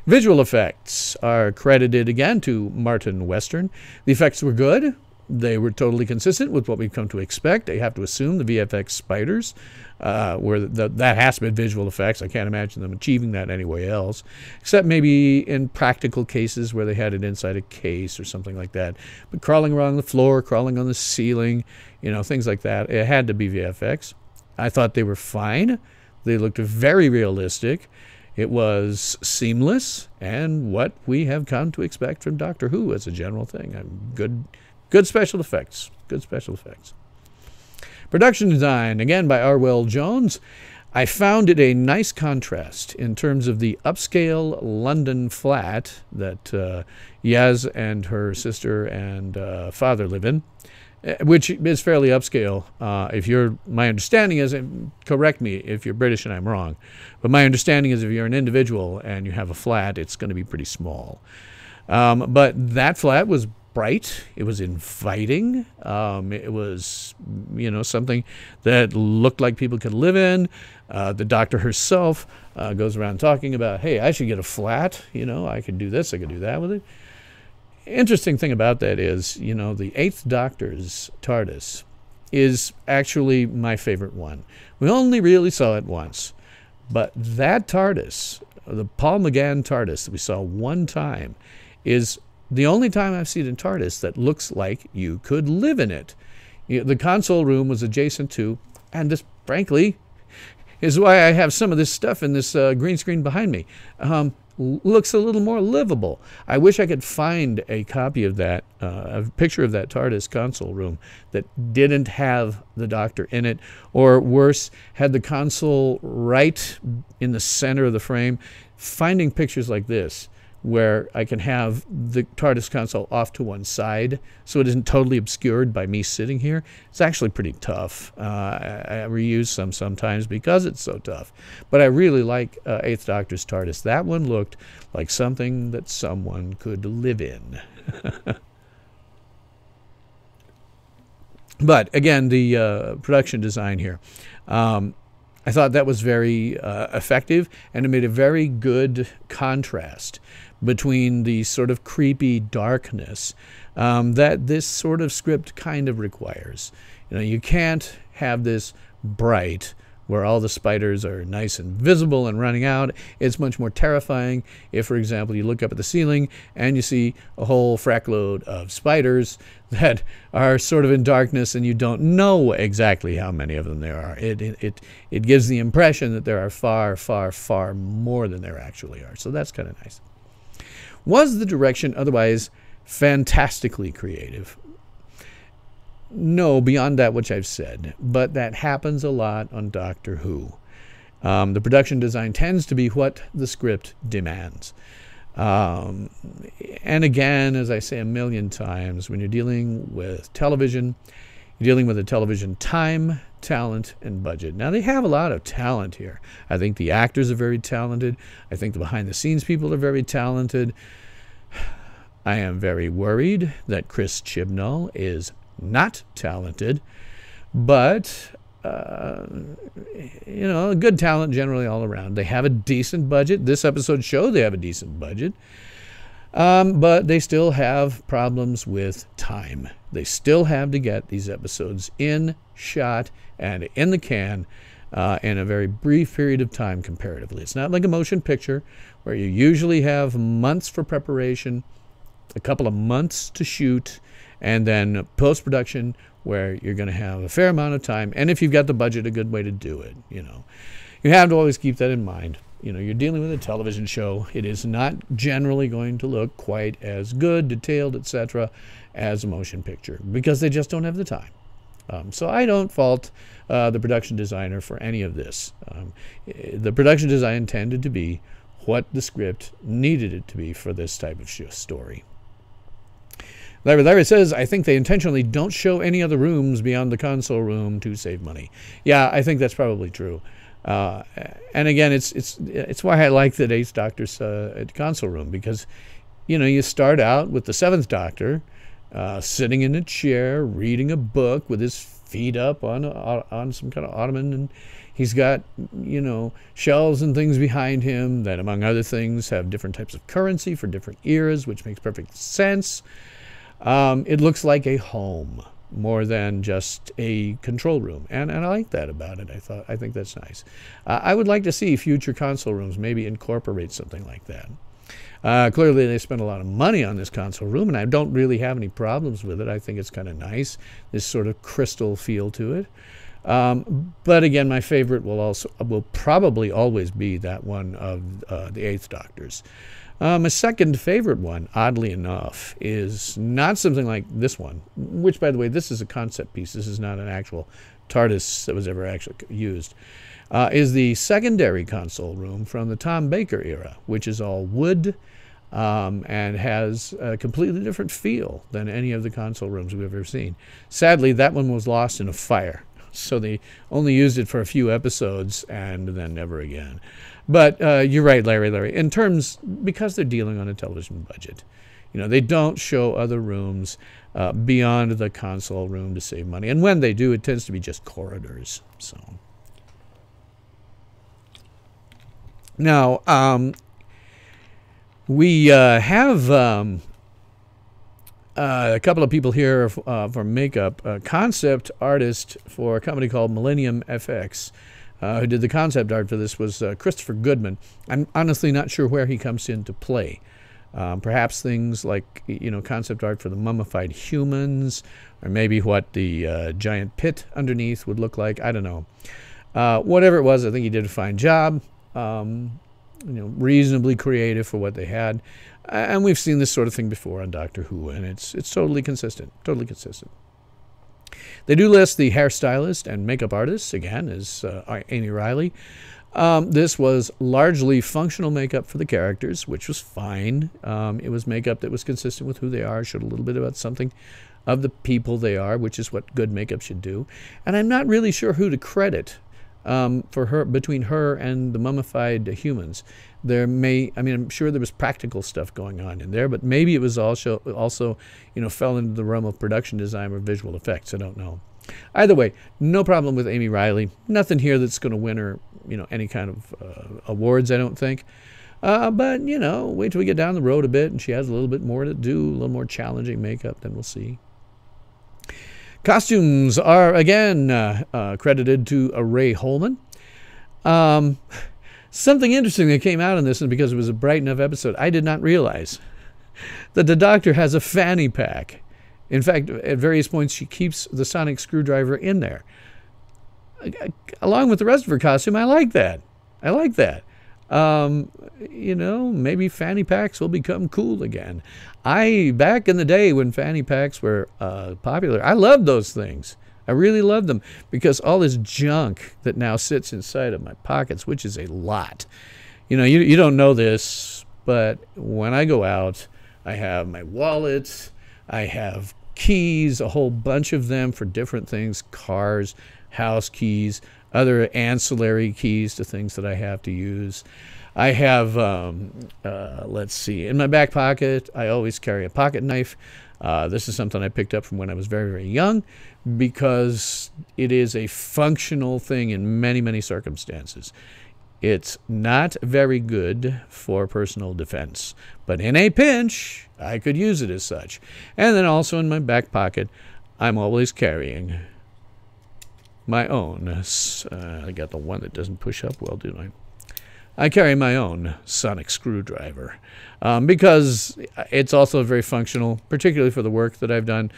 Visual effects are credited again to Martin Western. The effects were good. They were totally consistent with what we've come to expect. I have to assume the VFX spiders that has to be visual effects. I can't imagine them achieving that anywhere else, except maybe in practical cases where they had it inside a case or something like that. But crawling around the floor, crawling on the ceiling, things like that, it had to be VFX. I thought they were fine. They looked very realistic. It was seamless, and what we have come to expect from Doctor Who as a general thing. Good special effects. Good special effects. Production design, again by Arwell Jones. I found it a nice contrast in terms of the upscale London flat that Yaz and her sister and father live in, which is fairly upscale. My understanding is, correct me if you're British and I'm wrong, but my understanding is if you're an individual and you have a flat, it's going to be pretty small. But that flat was bright. It was inviting. It was, something that looked like people could live in. The doctor herself goes around talking about, hey, I should get a flat. I could do this, I could do that with it. Interesting thing about that is, the Eighth Doctor's TARDIS is actually my favorite one. We only really saw it once. But that TARDIS, the Paul McGann TARDIS that we saw one time, is the only time I've seen a TARDIS that looks like you could live in it. The console room was adjacent to, and this, frankly, is why I have some of this stuff in this green screen behind me. Looks a little more livable. I wish I could find a copy of that, a picture of that TARDIS console room that didn't have the Doctor in it, or worse, had the console right in the center of the frame. Finding pictures like this, where I can have the TARDIS console off to one side so it isn't totally obscured by me sitting here, it's actually pretty tough. I reuse some sometimes because it's so tough. But I really like Eighth Doctor's TARDIS. That one looked like something that someone could live in. But again, the production design here. I thought that was very effective, and it made a very good contrast between the sort of creepy darkness that this sort of script kind of requires. You can't have this bright where all the spiders are nice and visible and running out. It's much more terrifying if, for example, you look up at the ceiling and you see a whole frackload of spiders that are sort of in darkness and you don't know exactly how many of them there are. It gives the impression that there are far, far, far more than there actually are. So that's kind of nice. Was the direction otherwise fantastically creative? No, beyond that which I've said, but that happens a lot on Doctor Who. The production design tends to be what the script demands. And again, as I say a million times, when you're dealing with television, you're dealing with a television time, talent, and budget. Now, they have a lot of talent here. I think the actors are very talented. I think the behind-the-scenes people are very talented. I am very worried that Chris Chibnall is not talented, but good talent generally all around. They have a decent budget. This episode showed they have a decent budget, but they still have problems with time. They still have to get these episodes in, shot, and in the can in a very brief period of time comparatively. It's not like a motion picture where you usually have months for preparation, a couple of months to shoot, and then post-production where you're going to have a fair amount of time. And if you've got the budget, a good way to do it. You have to always keep that in mind. You're dealing with a television show. It is not generally going to look quite as good, detailed, etc., as a motion picture because they just don't have the time. So I don't fault the production designer for any of this. The production design tended to be what the script needed it to be for this type of story. Larry says, I think they intentionally don't show any other rooms beyond the console room to save money. Yeah, I think that's probably true. And again, it's why I like that Eighth Doctor's console room, because you start out with the Seventh Doctor sitting in a chair reading a book with his feet up on some kind of ottoman, and he's got shelves and things behind him that, among other things, have different types of currency for different eras, which makes perfect sense. It looks like a home more than just a control room, and I like that about it. I think that's nice. I would like to see future console rooms maybe incorporate something like that. Clearly, they spent a lot of money on this console room, and I don't really have any problems with it. I think it's kind of nice, this sort of crystal feel to it. But again, my favorite will probably always be that one of the Eighth Doctor's. My second favorite one, oddly enough, is not something like this one, which, by the way, this is a concept piece. This is not an actual TARDIS that was ever actually used. Is the secondary console room from the Tom Baker era, which is all wood and has a completely different feel than any of the console rooms we've ever seen. Sadly, that one was lost in a fire, so they only used it for a few episodes and then never again. But you're right, Larry. In terms, because they're dealing on a television budget, They don't show other rooms beyond the console room to save money. And when they do, it tends to be just corridors. So now we have a couple of people here for makeup. A concept artist for a company called Millennium FX, who did the concept art for this, was Christopher Goodman. I'm honestly not sure where he comes into play. Perhaps things like, concept art for the mummified humans, or maybe what the giant pit underneath would look like. I don't know. Whatever it was, I think he did a fine job. Reasonably creative for what they had. And we've seen this sort of thing before on Doctor Who, and it's totally consistent. Totally consistent. They do list the hairstylist and makeup artist, again, is Amy Riley. This was largely functional makeup for the characters, which was fine. It was makeup that was consistent with who they are, showed a little bit about something of the people they are, which is what good makeup should do. And I'm not really sure who to credit for her, between her and the mummified humans. I'm sure there was practical stuff going on in there, but maybe it was also fell into the realm of production design or visual effects. I don't know. Either way, no problem with Amy Riley. Nothing here that's going to win her, any kind of awards, I don't think. But, wait till we get down the road a bit and she has a little bit more to do, a little more challenging makeup, then we'll see. Costumes are, again, credited to Ray Holman. Something interesting that came out in this, and because it was a bright enough episode, I did not realize that the Doctor has a fanny pack. In fact, at various points, she keeps the sonic screwdriver in there. Along with the rest of her costume, I like that. I like that. Maybe fanny packs will become cool again. Back in the day when fanny packs were popular, I loved those things. I really loved them because all this junk that now sits inside of my pockets, which is a lot. You don't know this, but when I go out, I have my wallet, I have keys, a whole bunch of them for different things, cars, house keys, other ancillary keys to things that I have to use. I have, let's see, in my back pocket, I always carry a pocket knife. This is something I picked up from when I was very, very young because it is a functional thing in many, many circumstances. It's not very good for personal defense, but in a pinch, I could use it as such. And then also in my back pocket, I'm always carrying my own. I got the one that doesn't push up well, do I? I carry my own sonic screwdriver because it's also very functional, particularly for the work that I've done.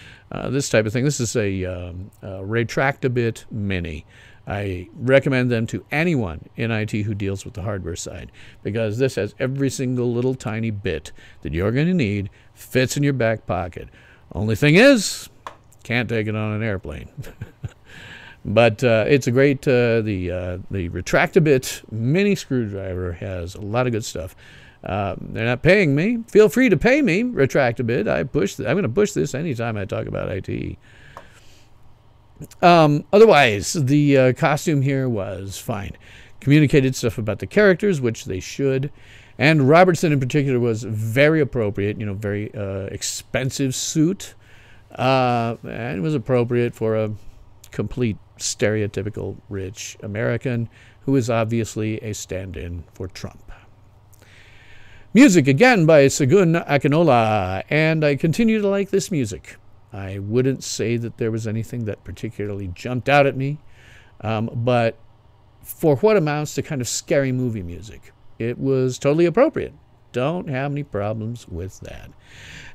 This type of thing. This is a Retractabit Mini. I recommend them to anyone in IT who deals with the hardware side because this has every single little tiny bit that you're going to need, fits in your back pocket. Only thing is, can't take it on an airplane. But it's a great, the Retractabit Mini Screwdriver has a lot of good stuff. They're not paying me. Feel free to pay me, Retractabit. I'm going to push this anytime I talk about IT. Otherwise, the costume here was fine. Communicated stuff about the characters, which they should. And Robertson in particular was very appropriate, very expensive suit. And it was appropriate for a complete stereotypical rich American who is obviously a stand-in for Trump. Music again by Segun Akinola, and I continue to like this music. I wouldn't say that there was anything that particularly jumped out at me, but for what amounts to kind of scary movie music, it was totally appropriate. Don't have any problems with that.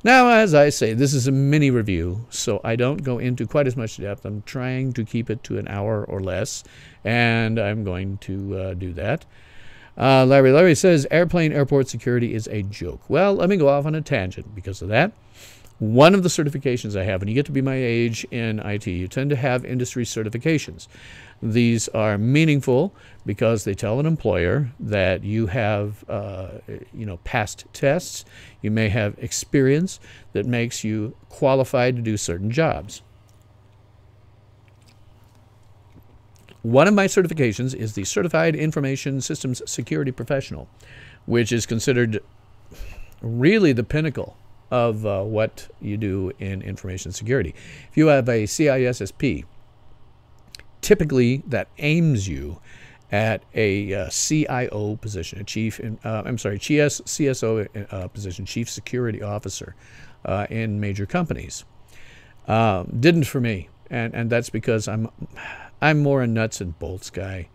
Now, as I say, this is a mini review, so I don't go into quite as much depth. I'm trying to keep it to an hour or less, and I'm going to do that. Larry says, airport security is a joke. Well, let me go off on a tangent because of that. One of the certifications I have, when you get to be my age in IT, you tend to have industry certifications. These are meaningful because they tell an employer that you have, passed tests. You may have experience that makes you qualified to do certain jobs. One of my certifications is the Certified Information Systems Security Professional, which is considered really the pinnacle of what you do in information security. If you have a CISSP, typically that aims you at a CIO position, a CSO position, Chief Security Officer in major companies. Didn't for me, and that's because I'm more a nuts and bolts guy.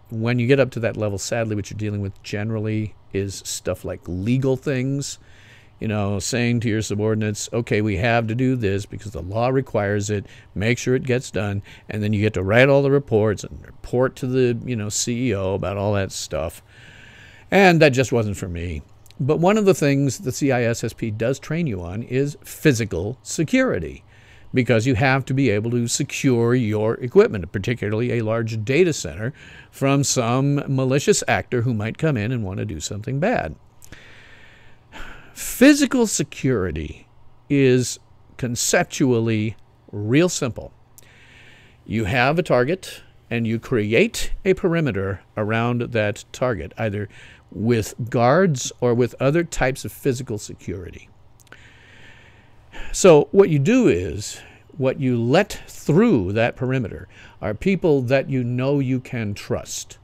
When you get up to that level, sadly, what you're dealing with generally is stuff like legal things. Saying to your subordinates, okay, we have to do this because the law requires it, make sure it gets done, and then you get to write all the reports and report to the, CEO about all that stuff. And that just wasn't for me. But one of the things the CISSP does train you on is physical security, because you have to be able to secure your equipment, particularly a large data center, from some malicious actor who might come in and want to do something bad. Physical security is conceptually real simple. You have a target and you create a perimeter around that target, either with guards or with other types of physical security. So what you do is, what you let through that perimeter are people that you can trust.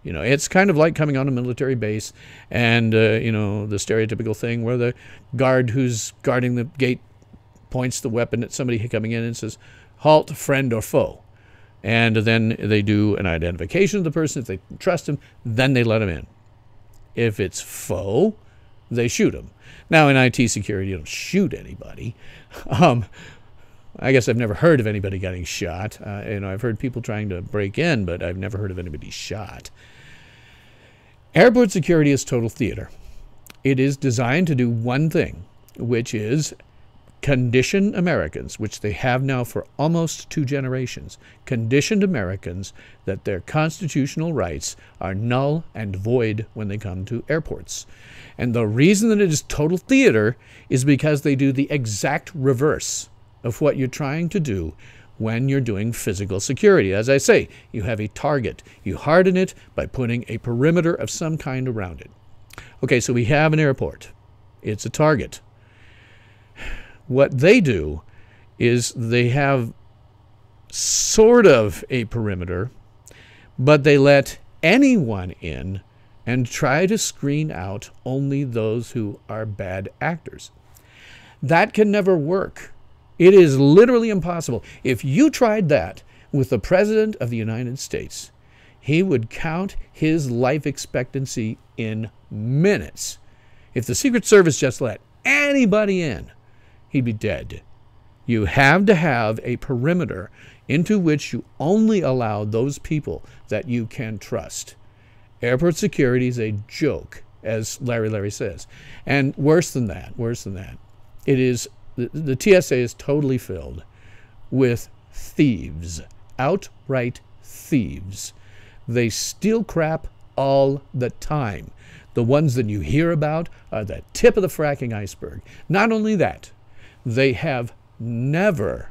It's kind of like coming on a military base and, the stereotypical thing where the guard who's guarding the gate points the weapon at somebody coming in and says, halt, friend or foe. And then they do an identification of the person. If they trust him, then they let him in. If it's foe, they shoot him. Now, in IT security, you don't shoot anybody. I guess I've never heard of anybody getting shot. I've heard people trying to break in, but I've never heard of anybody shot. Airport security is total theater. It is designed to do one thing, which is condition Americans, which they have now for almost 2 generations, conditioned Americans that their constitutional rights are null and void when they come to airports. And the reason that it is total theater is because they do the exact reverse of what you're trying to do when you're doing physical security. As I say, you have a target. You harden it by putting a perimeter of some kind around it. Okay, so we have an airport. It's a target. What they do is they have sort of a perimeter, but they let anyone in and try to screen out only those who are bad actors. That can never work. It is literally impossible. If you tried that with the President of the United States, he would count his life expectancy in minutes. If the Secret Service just let anybody in, he'd be dead. You have to have a perimeter into which you only allow those people that you can trust. Airport security is a joke, as Larry says. And worse than that, it is the TSA is totally filled with thieves, outright thieves. They steal crap all the time. The ones that you hear about are the tip of the fracking iceberg. Not only that, they have never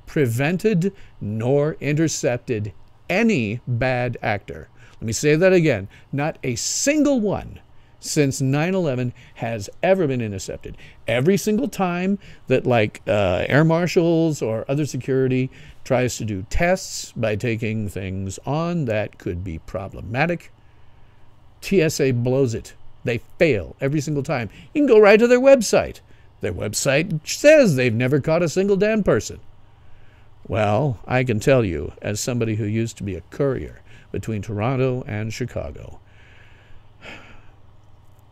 prevented nor intercepted any bad actor. Let me say that again. Not a single one since 9/11 has ever been intercepted. Every single time that air marshals or other security tries to do tests by taking things on that could be problematic, TSA blows it. They fail every single time. You can go right to their website. Their website says they've never caught a single damn person. Well, I can tell you, as somebody who used to be a courier between Toronto and Chicago,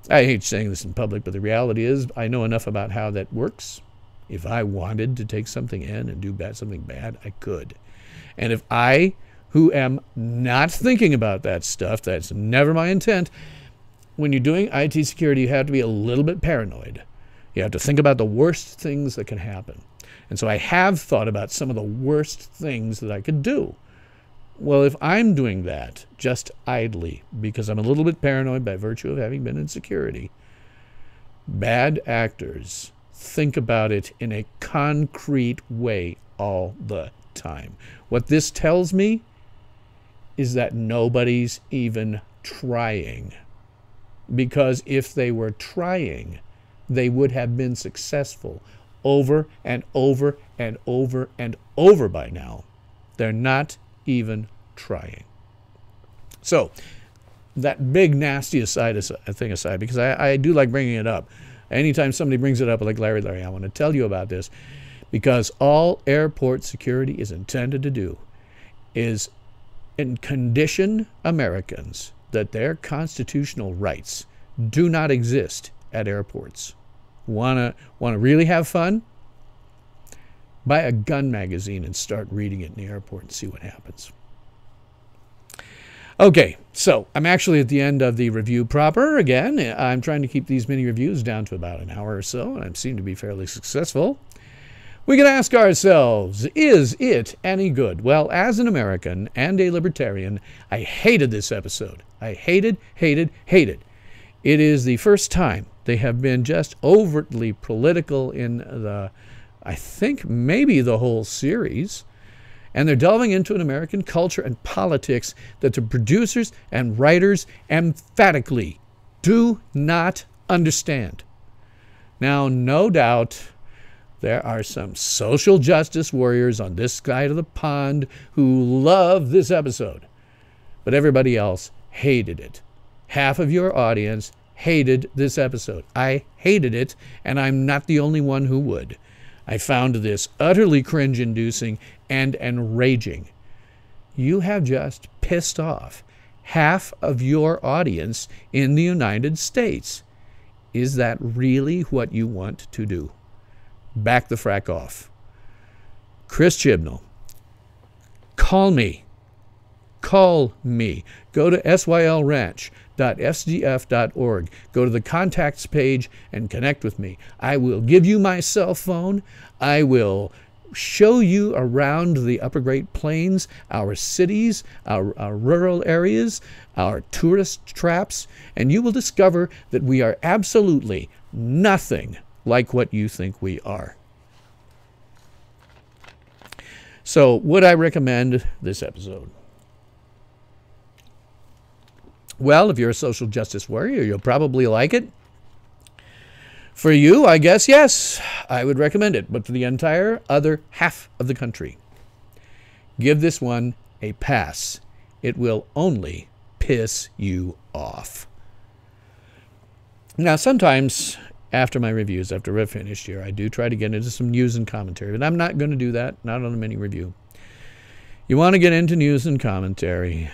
I hate saying this in public, but the reality is I know enough about how that works. If I wanted to take something in and do something bad, I could. And if I, who am not thinking about that stuff, that's never my intent, when you're doing IT security, you have to be a little bit paranoid. You have to think about the worst things that can happen. And so I have thought about some of the worst things that I could do. Well, if I'm doing that just idly, because I'm a little bit paranoid by virtue of having been in security, bad actors think about it in a concrete way all the time. What this tells me is that nobody's even trying. Because if they were trying, they would have been successful over and over and over and over by now. They're not even trying. So, that big nasty thing aside, because I do like bringing it up. Anytime somebody brings it up, like Larry, I want to tell you about this, because all airport security is intended to do is condition Americans that their constitutional rights do not exist at airports. Want to really have fun? Buy a gun magazine and start reading it in the airport and see what happens. Okay, so I'm actually at the end of the review proper. Again, I'm trying to keep these mini reviews down to about an hour or so, and I seem to be fairly successful. We can ask ourselves, is it any good? Well, as an American and a libertarian, I hated this episode. I hated. It is the first time they have been just overtly political in the, I think, maybe the whole series. And they're delving into an American culture and politics that the producers and writers emphatically do not understand. Now, no doubt, there are some social justice warriors on this side of the pond who love this episode. But everybody else hated it. Half of your audience hated this episode. I hated it, and I'm not the only one who would. I found this utterly cringe-inducing and enraging. You have just pissed off half of your audience in the United States. Is that really what you want to do? Back the frack off. Chris Chibnall, call me. Call me. Go to sylranch.sdf.org. Go to the contacts page and connect with me. I will give you my cell phone. I will show you around the Upper Great Plains, our cities, our rural areas, our tourist traps, and you will discover that we are absolutely nothing like what you think we are. So, would I recommend this episode? Well, if you're a social justice warrior, you'll probably like it. For you, I guess, yes, I would recommend it. But for the entire other half of the country, give this one a pass. It will only piss you off. Now, sometimes after my reviews, after I've finished here, I do try to get into some news and commentary. But I'm not going to do that, not on a mini review. You want to get into news and commentary.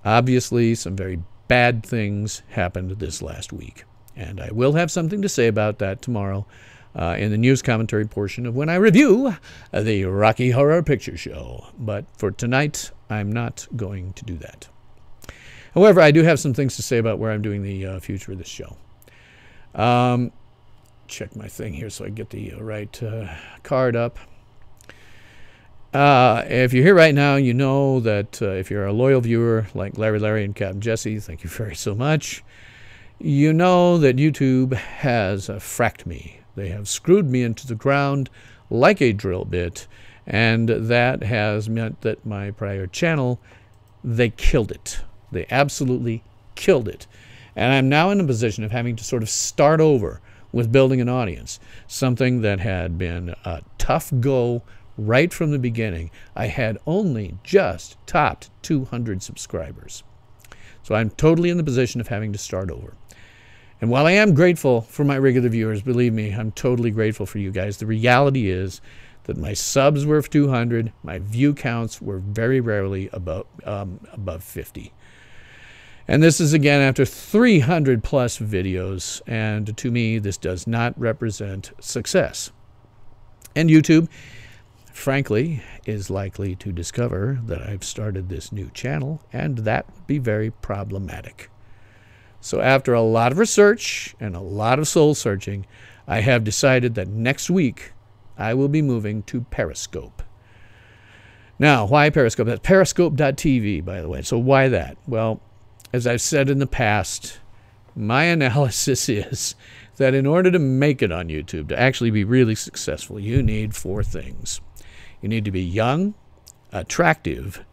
Obviously, some very bad things happened this last week. And I will have something to say about that tomorrow in the news commentary portion of when I review the Rocky Horror Picture Show. But for tonight, I'm not going to do that. However, I do have some things to say about where I'm doing the future of this show. Check my thing here so I get the right card up. If you're here right now, you know that if you're a loyal viewer like Larry, and Captain Jesse, thank you very so much. You know that YouTube has fracked me. They have screwed me into the ground like a drill bit, and that has meant that my prior channel, they killed it. They absolutely killed it. And I'm now in a position of having to sort of start over with building an audience, something that had been a tough go right from the beginning. I had only just topped 200 subscribers. So I'm totally in the position of having to start over. And while I am grateful for my regular viewers, believe me, I'm totally grateful for you guys. The reality is that my subs were 200, my view counts were very rarely above 50. And this is again after 300 plus videos, and to me this does not represent success. And YouTube, frankly, is likely to discover that I've started this new channel, and that would be very problematic. So after a lot of research and a lot of soul searching, I have decided that next week I will be moving to Periscope. Now, why Periscope? That's periscope.tv, by the way. So why that? Well, as I've said in the past, my analysis is that in order to make it on YouTube, to actually be really successful, you need 4 things. You need to be young, attractive,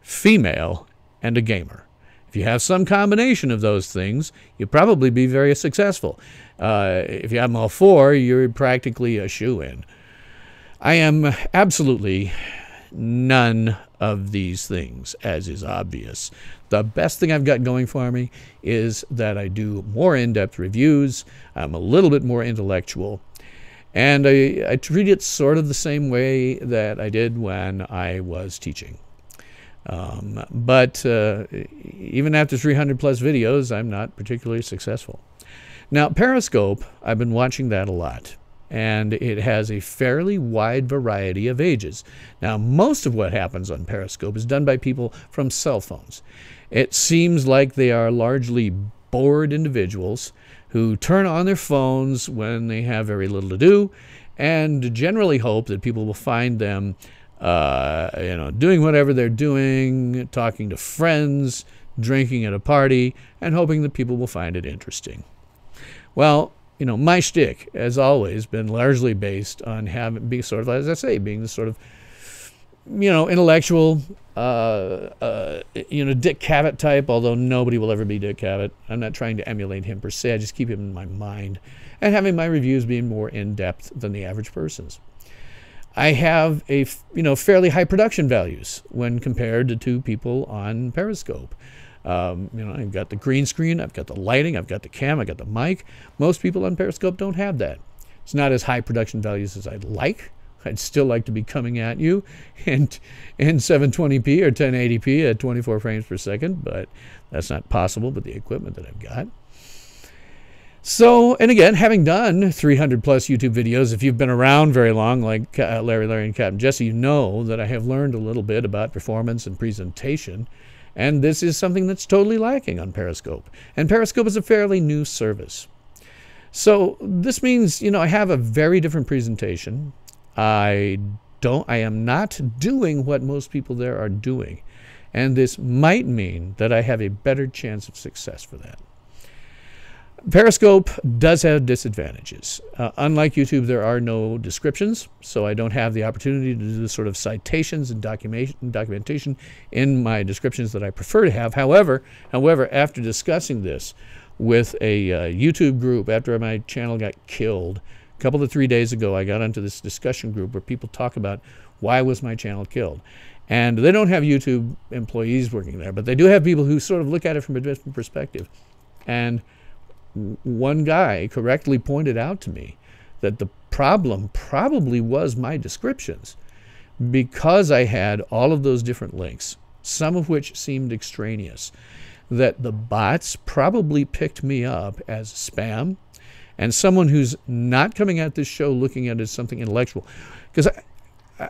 female, and a gamer. If you have some combination of those things, you'll probably be very successful. If you have them all four, you're practically a shoo-in. I am absolutely none of these things, as is obvious. The best thing I've got going for me is that I do more in-depth reviews. I'm a little bit more intellectual. And I treat it sort of the same way that I did when I was teaching. But even after 300 plus videos, I'm not particularly successful. Now, Periscope, I've been watching that a lot. And it has a fairly wide variety of ages. Now, most of what happens on Periscope is done by people from cell phones. It seems like they are largely bored individuals who turn on their phones when they have very little to do and generally hope that people will find them doing whatever they're doing, talking to friends, drinking at a party, and hoping that people will find it interesting. Well, my shtick has always been largely based on being sort of, as I say, being the sort of, intellectual, Dick Cavett type, although nobody will ever be Dick Cavett. I'm not trying to emulate him per se. I just keep him in my mind and having my reviews being more in-depth than the average person's. I have fairly high production values when compared to two people on Periscope. I've got the green screen, I've got the lighting, I've got the cam, I've got the mic. Most people on Periscope don't have that. It's not as high production values as I'd like. I'd still like to be coming at you in 720p or 1080p at 24 frames per second, but that's not possible with the equipment that I've got. So, and again, having done 300 plus YouTube videos, if you've been around very long, like Larry, and Captain Jesse, you know that I have learned a little bit about performance and presentation. And this is something that's totally lacking on Periscope. And Periscope is a fairly new service. So this means, I have a very different presentation. I am not doing what most people there are doing. And this might mean that I have a better chance of success for that. Periscope does have disadvantages. Unlike YouTube, there are no descriptions, so I don't have the opportunity to do the sort of citations and documentation in my descriptions that I prefer to have. However, after discussing this with a YouTube group after my channel got killed, a couple to 3 days ago, I got onto this discussion group where people talk about why was my channel killed. And they don't have YouTube employees working there, but they do have people who sort of look at it from a different perspective. And one guy correctly pointed out to me that the problem probably was my descriptions, because I had all of those different links, some of which seemed extraneous, that the bots probably picked me up as spam and someone who's not coming at this show looking at it as something intellectual. Because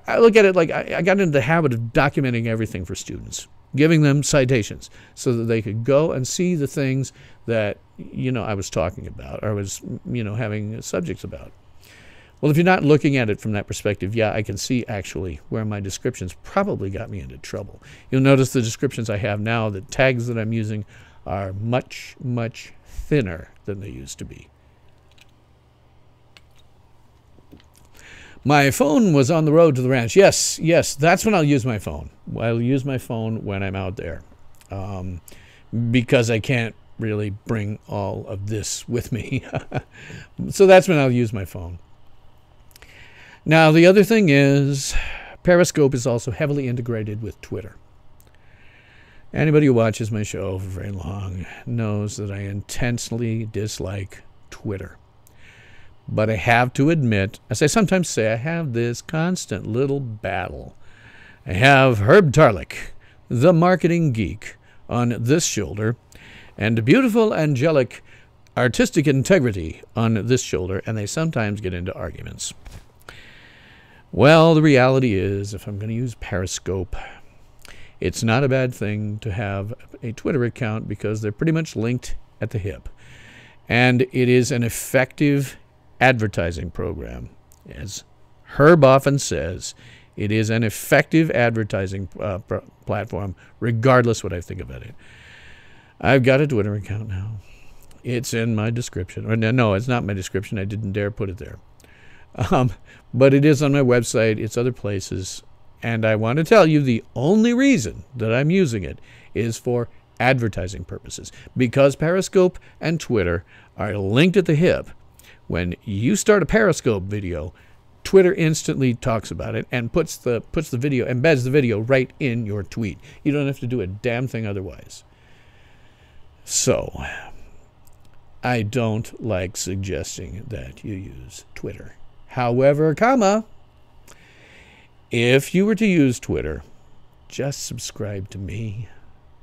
I look at it like I got into the habit of documenting everything for students, giving them citations so that they could go and see the things that, I was talking about or was, having subjects about. Well, if you're not looking at it from that perspective, yeah, I can see actually where my descriptions probably got me into trouble. You'll notice the descriptions I have now, the tags that I'm using are much, much thinner than they used to be. My phone was on the road to the ranch. Yes, that's when I'll use my phone. I'll use my phone when I'm out there because I can't really bring all of this with me. So that's when I'll use my phone. Now, the other thing is Periscope is also heavily integrated with Twitter. Anybody who watches my show for very long knows that I intensely dislike Twitter. But I have to admit, as I sometimes say, I have this constant little battle. I have Herb Tarlick, the marketing geek, on this shoulder, and beautiful, angelic, artistic integrity on this shoulder, and they sometimes get into arguments. Well, the reality is, if I'm going to use Periscope, it's not a bad thing to have a Twitter account because they're pretty much linked at the hip. And it is an effective advertising program. As Herb often says, it is an effective advertising platform, regardless what I think about it. I've got a Twitter account now. It's in my description. Or no, it's not my description. I didn't dare put it there. But it is on my website. It's other places. And I want to tell you the only reason that I'm using it is for advertising purposes. Because Periscope and Twitter are linked at the hip, when you start a Periscope video, Twitter instantly talks about it and puts the video, embeds the video right in your tweet. You don't have to do a damn thing otherwise. So, I don't like suggesting that you use Twitter. However, if you were to use Twitter, just subscribe to me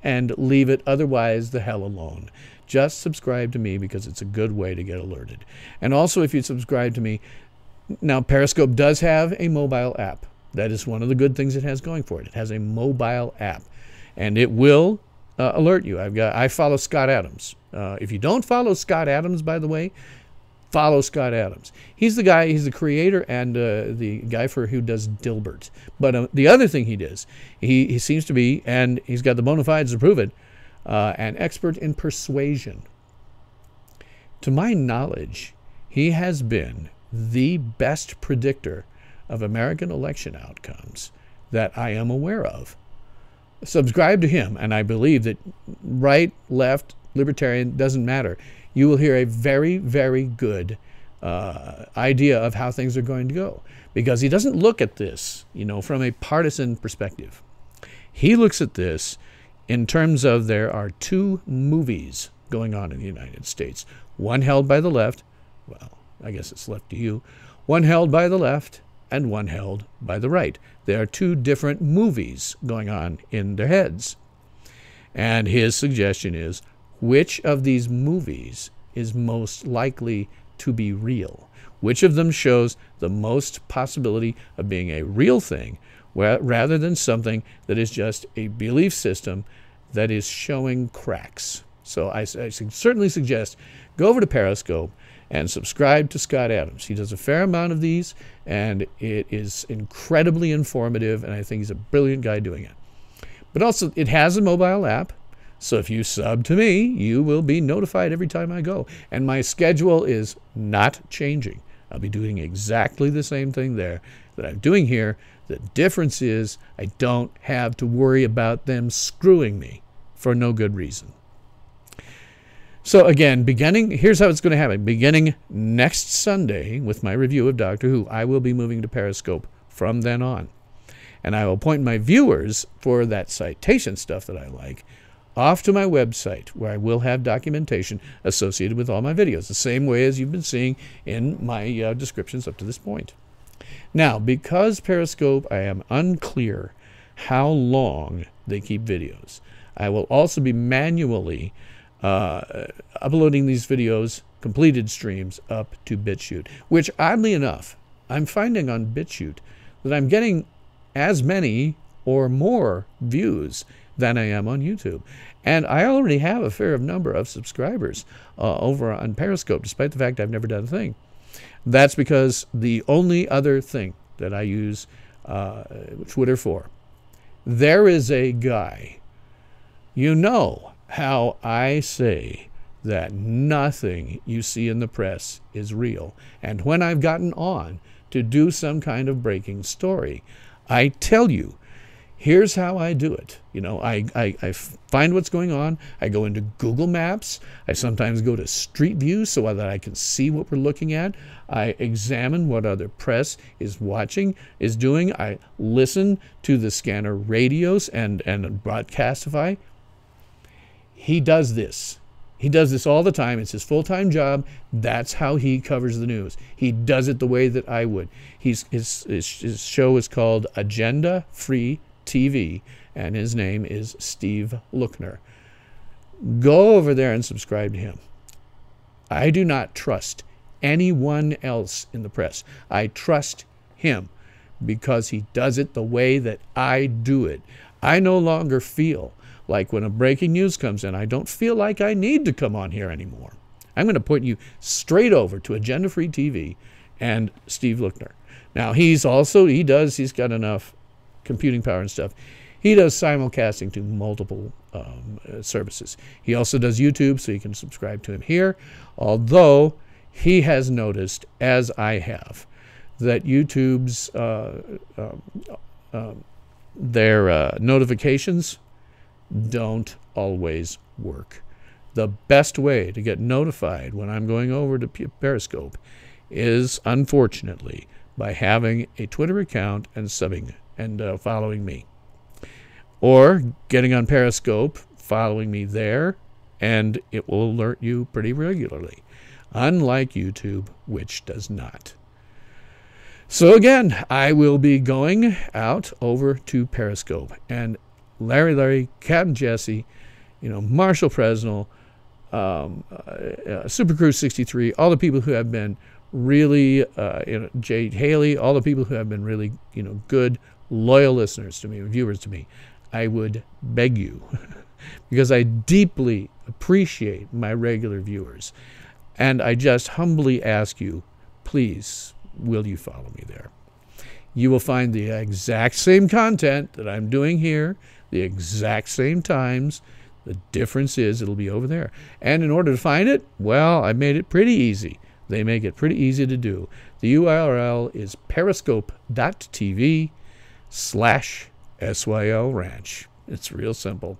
and leave it otherwise the hell alone. Just subscribe to me because it's a good way to get alerted. And also, if you subscribe to me, now Periscope does have a mobile app. That is one of the good things it has going for it. It has a mobile app, and it will alert you. I follow Scott Adams. If you don't follow Scott Adams, by the way, follow Scott Adams. He's the guy. He's the creator and the guy who does Dilbert. But the other thing he does, he seems to be, and he's got the bona fides to prove it, an expert in persuasion. To my knowledge, he has been the best predictor of American election outcomes that I am aware of. Subscribe to him, and I believe that right, left, libertarian, doesn't matter. You will hear a very, very good idea of how things are going to go. Because he doesn't look at this, from a partisan perspective. He looks at this in terms of there are two movies going on in the United States. One held by the left, well, I guess it's left to you. One held by the left and one held by the right. There are two different movies going on in their heads. And his suggestion is, which of these movies is most likely to be real? Which of them shows the most possibility of being a real thing, rather than something that is just a belief system that is showing cracks? So I certainly suggest go over to Periscope and subscribe to Scott Adams. He does a fair amount of these, and it is incredibly informative, and I think he's a brilliant guy doing it. But also, it has a mobile app, so if you sub to me, you will be notified every time I go. And my schedule is not changing. I'll be doing exactly the same thing there that I'm doing here. The difference is I don't have to worry about them screwing me for no good reason. So again, here's how it's going to happen. Beginning next Sunday with my review of Doctor Who, I will be moving to Periscope from then on. And I will point my viewers for that citation stuff that I like off to my website, where I will have documentation associated with all my videos, the same way as you've been seeing in my descriptions up to this point. Now, because Periscope, I am unclear how long they keep videos. I will also be manually uploading these videos, completed streams, up to BitChute, which oddly enough, I'm finding on BitChute that I'm getting as many or more views than I am on YouTube. And I already have a fair number of subscribers over on Periscope, despite the fact I've never done a thing. That's because the only other thing that I use Twitter for, there is a guy, how I say that nothing you see in the press is real. And when I've gotten on to do some kind of breaking story, I tell you, here's how I do it. I find what's going on. I go into Google Maps. I sometimes go to Street View so that I can see what we're looking at. I examine what other press is doing. I listen to the scanner radios and Broadcastify. He does this. He does this all the time. It's his full-time job. That's how he covers the news. He does it the way that I would. His show is called Agenda Free TV, and his name is Steve Lookner. Go over there and subscribe to him. I do not trust anyone else in the press. I trust him because he does it the way that I do it. I no longer feel like when a breaking news comes in, I don't feel like I need to come on here anymore. I'm going to point you straight over to Agenda Free TV and Steve Lookner. Now, he's got enough computing power and stuff. He does simulcasting to multiple services. He also does YouTube, so you can subscribe to him here. Although he has noticed, as I have, that YouTube's their notifications, don't always work. The best way to get notified when I'm going over to Periscope is, unfortunately, by having a Twitter account and subbing and following me. Or getting on Periscope, following me there, and it will alert you pretty regularly, unlike YouTube, which does not. So again, I will be going out over to Periscope, and Larry, Captain Jesse, Marshall Presnell, Super Cruise 63, all the people who have been really, Jade Haley, all the people who have been really, good, loyal listeners to me, viewers to me, I would beg you, because I deeply appreciate my regular viewers, and I just humbly ask you, please, will you follow me there? You will find the exact same content that I'm doing here, the exact same times. The difference is it'll be over there. And in order to find it, well, I made it pretty easy. They make it pretty easy to do. The URL is periscope.tv/SYL Ranch. It's real simple.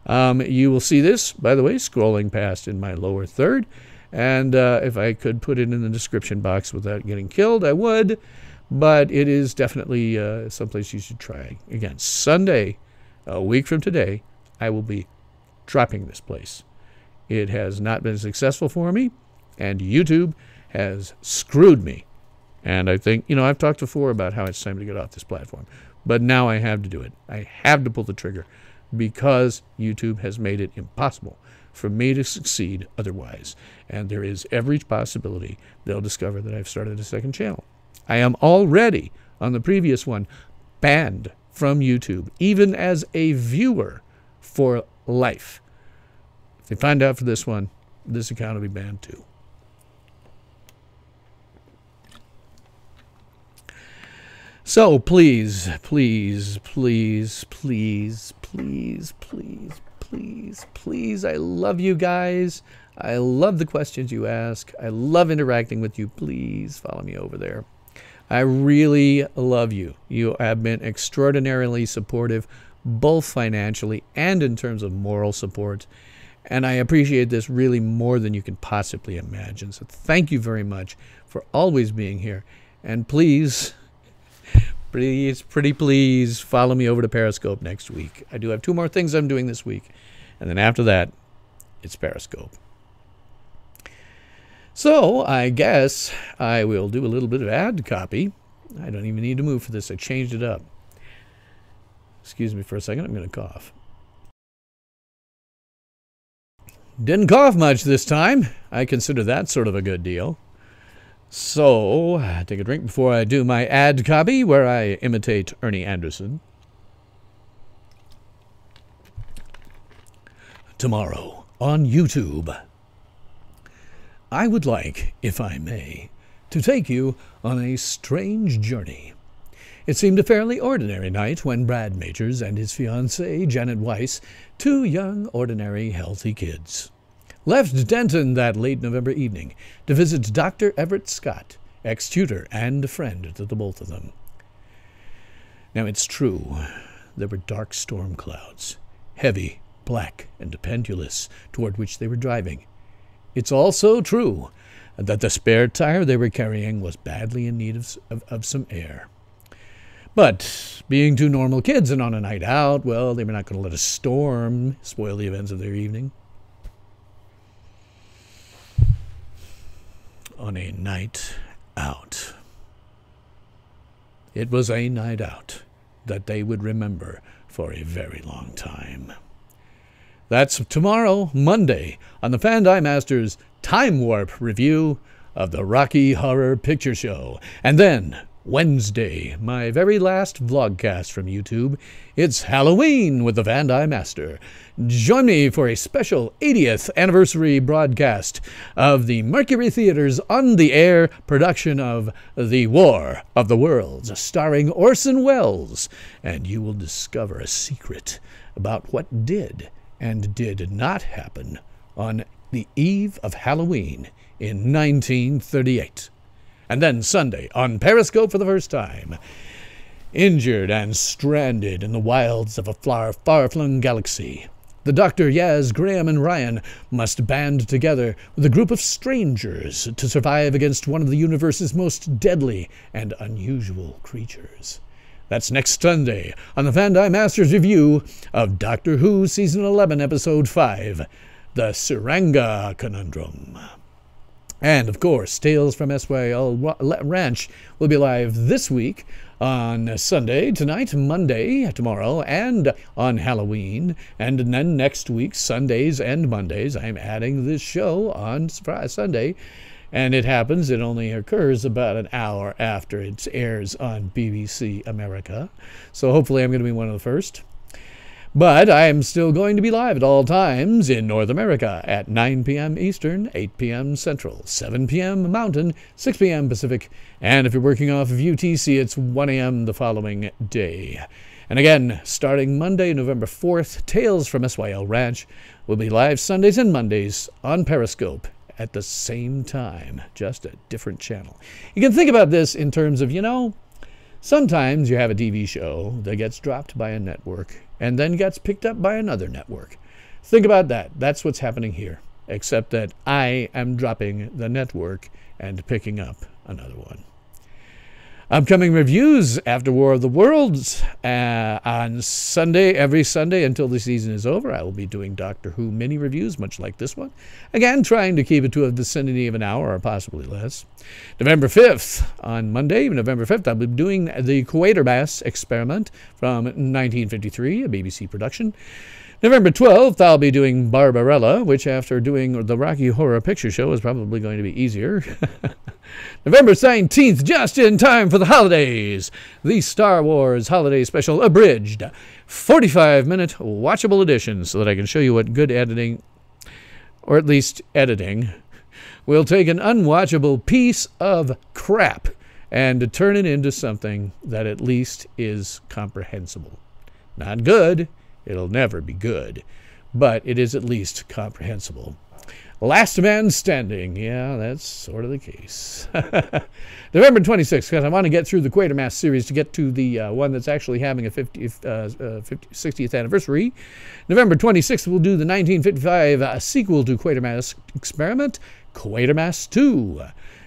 You will see this, by the way, scrolling past in my lower third. And if I could put it in the description box without getting killed, I would. But it is definitely someplace you should try. Again, Sunday, a week from today, I will be dropping this place. It has not been successful for me, and YouTube has screwed me. And I think, I've talked before about how it's time to get off this platform. But now I have to do it. I have to pull the trigger because YouTube has made it impossible for me to succeed otherwise. And there is every possibility they'll discover that I've started a second channel. I am already, on the previous one, banned from YouTube, even as a viewer, for life. If they find out for this one, this account will be banned too. So please, please, please, please, please, please, please, please, I love you guys. I love the questions you ask. I love interacting with you. Please follow me over there. I really love you. You have been extraordinarily supportive, both financially and in terms of moral support. And I appreciate this really more than you can possibly imagine. So thank you very much for always being here. And please, pretty please, follow me over to Periscope next week. I do have 2 more things I'm doing this week. And then after that, it's Periscope. So I guess I will do a little bit of ad copy. I don't even need to move for this. I changed it up. Excuse me for a second. I'm going to cough. Didn't cough much this time. I consider that sort of a good deal. So, take a drink before I do my ad copy, where I imitate Ernie Anderson. Tomorrow on YouTube, I would like, if I may, to take you on a strange journey. It seemed a fairly ordinary night when Brad Majors and his fiancée, Janet Weiss, 2 young, ordinary, healthy kids, left Denton that late November evening to visit Dr. Everett Scott, ex-tutor and friend to the both of them. Now, it's true, there were dark storm clouds, heavy, black, and pendulous, toward which they were driving. It's also true that the spare tire they were carrying was badly in need of some air. But being 2 normal kids and on a night out, well, they were not going to let a storm spoil the events of their evening. On a night out. It was a night out that they would remember for a very long time. That's tomorrow, Monday, on the Fandi Masters Time Warp review of the Rocky Horror Picture Show. And then, Wednesday, my very last vlogcast from YouTube. It's Halloween with the Fandi Master. Join me for a special 80th anniversary broadcast of the Mercury Theater's On the Air production of The War of the Worlds, starring Orson Welles. And you will discover a secret about what did and did not happen on the eve of Halloween in 1938. And then Sunday, on Periscope for the first time, Injured and stranded in the wilds of a far-flung galaxy, the Dr. Yaz, Graham, and Ryan must band together with a group of strangers to survive against one of the universe's most deadly and unusual creatures. That's next Sunday on the Fandi Masters Review of Doctor Who Season 11, Episode 5, The Siranga Conundrum. And, of course, Tales from SYL Ranch will be live this week on Sunday, tonight, Monday, tomorrow, and on Halloween. And then next week, Sundays and Mondays, I'm adding this show on Sunday. And it only occurs about an hour after it airs on BBC America. So hopefully I'm going to be one of the first. But I am still going to be live at all times in North America at 9 p.m. Eastern, 8 p.m. Central, 7 p.m. Mountain, 6 p.m. Pacific, and if you're working off of UTC, it's 1 a.m. the following day. And again, starting Monday, November 4th, Tales from SYL Ranch will be live Sundays and Mondays on Periscope at the same time, just a different channel. You can think about this in terms of, sometimes you have a TV show that gets dropped by a network and then gets picked up by another network. Think about that. That's what's happening here, except that I am dropping the network and picking up another one. Upcoming reviews after War of the Worlds on Sunday, every Sunday until the season is over. I will be doing Doctor Who mini reviews, much like this one. Again, trying to keep it to a vicinity of an hour or possibly less. November 5th, on Monday, November 5th, I'll be doing the Quatermass Experiment from 1953, a BBC production. November 12th, I'll be doing Barbarella, which after doing the Rocky Horror Picture Show is probably going to be easier. November 19th, just in time for the holidays, the Star Wars Holiday Special Abridged, 45-minute watchable edition, so that I can show you what good editing, or at least editing, will take an unwatchable piece of crap and turn it into something that at least is comprehensible. Not good. It'll never be good, but it is at least comprehensible. Last Man Standing. Yeah, that's sort of the case. November 26th, because I want to get through the Quatermass series to get to the one that's actually having a 60th anniversary. November 26th, we'll do the 1955 sequel to Quatermass Experiment, Quatermass 2.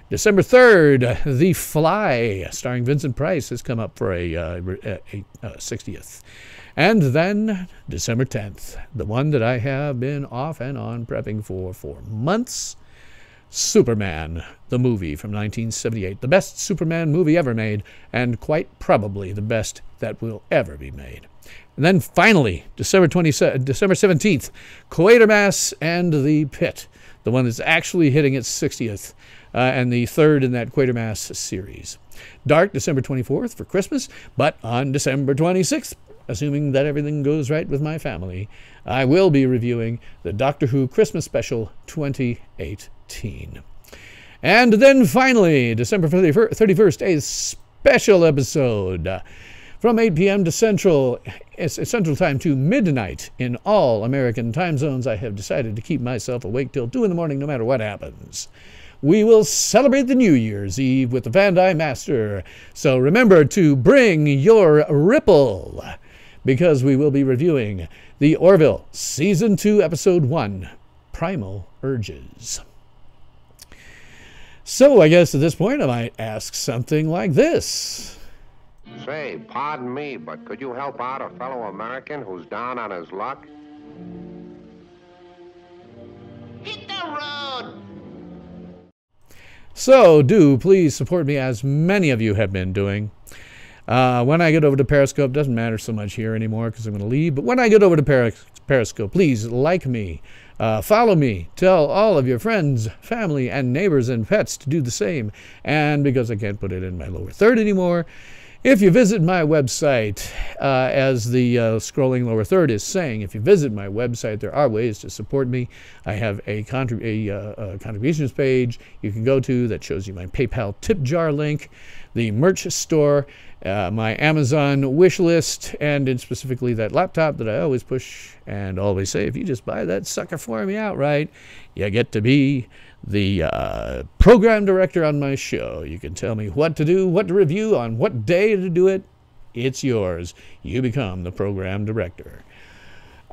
December 3rd, The Fly, starring Vincent Price, has come up for a 60th. And then December 10th, the one that I have been off and on prepping for months, Superman, the movie from 1978. The best Superman movie ever made, and quite probably the best that will ever be made. And then finally, December 17th, Quatermass and the Pit, the one that's actually hitting its 60th, and the third in that Quatermass series. Dark, December 24th for Christmas, but on December 26th, assuming that everything goes right with my family, I will be reviewing the Doctor Who Christmas Special 2018. And then finally, December 31st, a special episode from 8 p.m. to Central Time to midnight in all American time zones. I have decided to keep myself awake till 2 in the morning no matter what happens. We will celebrate the New Year's Eve with the Fandi Master. So remember to bring your ripple, because we will be reviewing the Orville Season 2, Episode 1, Primal Urges. So I guess at this point I might ask something like this. Say, pardon me, but could you help out a fellow American who's down on his luck? Hit the road! So do please support me, as many of you have been doing. When I get over to Periscope, doesn't matter so much here anymore because I'm going to leave, but when I get over to Periscope, please like me, follow me, tell all of your friends, family, and neighbors and pets to do the same. And because I can't put it in my lower third anymore, if you visit my website, as the scrolling lower third is saying, if you visit my website, there are ways to support me. I have a contributions page you can go to that shows you my PayPal tip jar link, the merch store, my Amazon wish list, and specifically that laptop that I always push and always say, if you just buy that sucker for me outright, you get to be the program director on my show. You can tell me what to do, what to review, on what day to do it, it's yours. You become the program director.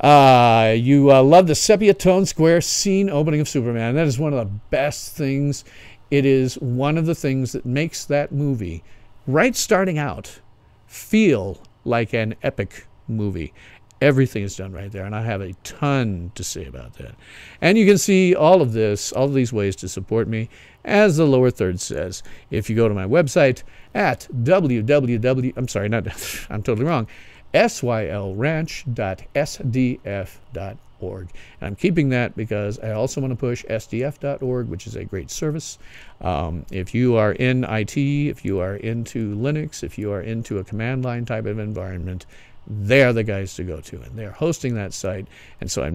You love the sepia tone square scene opening of Superman. That is one of the best things. It is one of the things that makes that movie, right starting out, feel like an epic movie. Everything is done right there, and I have a ton to say about that. And you can see all of these ways to support me, as the lower third says. If you go to my website at sylranch.sdf.org. And I'm keeping that because I also want to push sdf.org, which is a great service. If you are in IT, if you are into Linux, if you are into a command line type of environment, they are the guys to go to, and they're hosting that site. And so I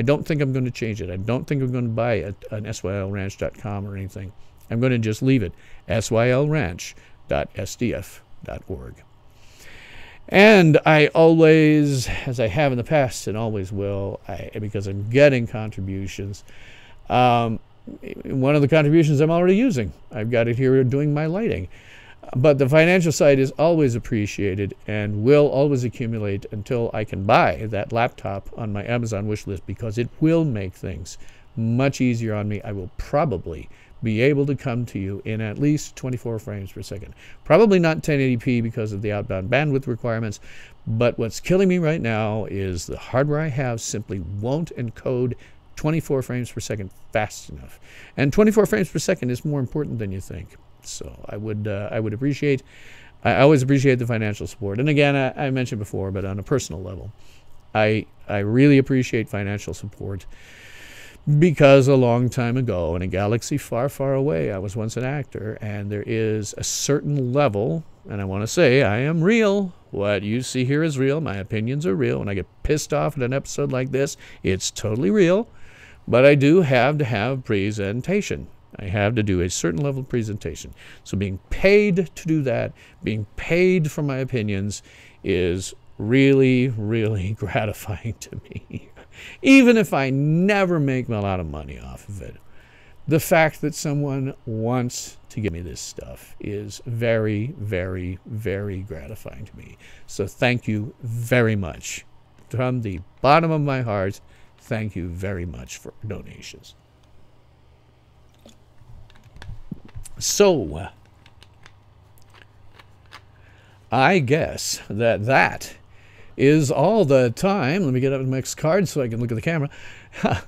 don't think I'm going to change it. I don't think I'm going to buy an sylranch.com or anything. I'm going to just leave it, sylranch.sdf.org. And I always, as I have in the past and always will, because I'm getting contributions, one of the contributions I'm already using. I've got it here doing my lighting. But the financial side is always appreciated and will always accumulate until I can buy that laptop on my Amazon wish list, because it will make things much easier on me. I will probably be able to come to you in at least 24 frames per second. Probably not 1080p because of the outbound bandwidth requirements, but what's killing me right now is the hardware I have simply won't encode 24 frames per second fast enough. And 24 frames per second is more important than you think. So I would appreciate, I always appreciate the financial support. And again, I mentioned before, but on a personal level, I really appreciate financial support, because a long time ago in a galaxy far, far away, I was once an actor, and there is a certain level, and I want to say I am real. What you see here is real. My opinions are real. When I get pissed off at an episode like this, it's totally real. But I do have to have presentation. I have to do a certain level of presentation. So being paid to do that, being paid for my opinions, is really, really gratifying to me. Even if I never make a lot of money off of it, the fact that someone wants to give me this stuff is very, very, very gratifying to me. So thank you very much. From the bottom of my heart, thank you very much for donations. So, I guess that is all the time. Let me get up the next card so I can look at the camera.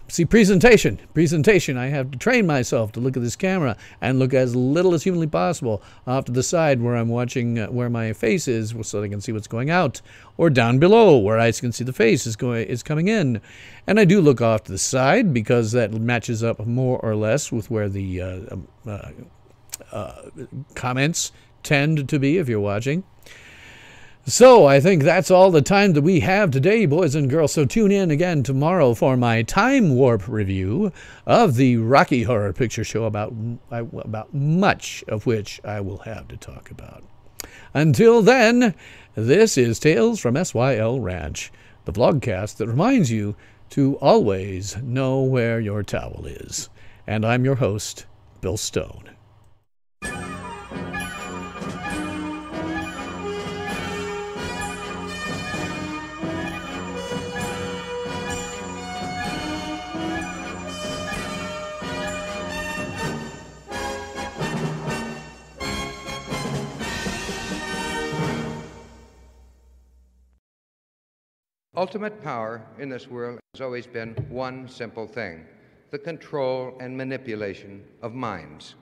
See, presentation. I have to train myself to look at this camera and look as little as humanly possible off to the side where I'm watching, where my face is, so I can see what's going out, or down below where I can see the face is coming in. And I do look off to the side because that matches up more or less with where the comments tend to be if you're watching. So I think that's all the time that we have today, boys and girls. So tune in again tomorrow for my Time Warp review of the Rocky Horror Picture Show, about much of which I will have to talk about. Until then, this is Tales from SYL Ranch, the vlogcast that reminds you to always know where your towel is. And I'm your host, Bill Stone. Ultimate power in this world has always been one simple thing: the control and manipulation of minds.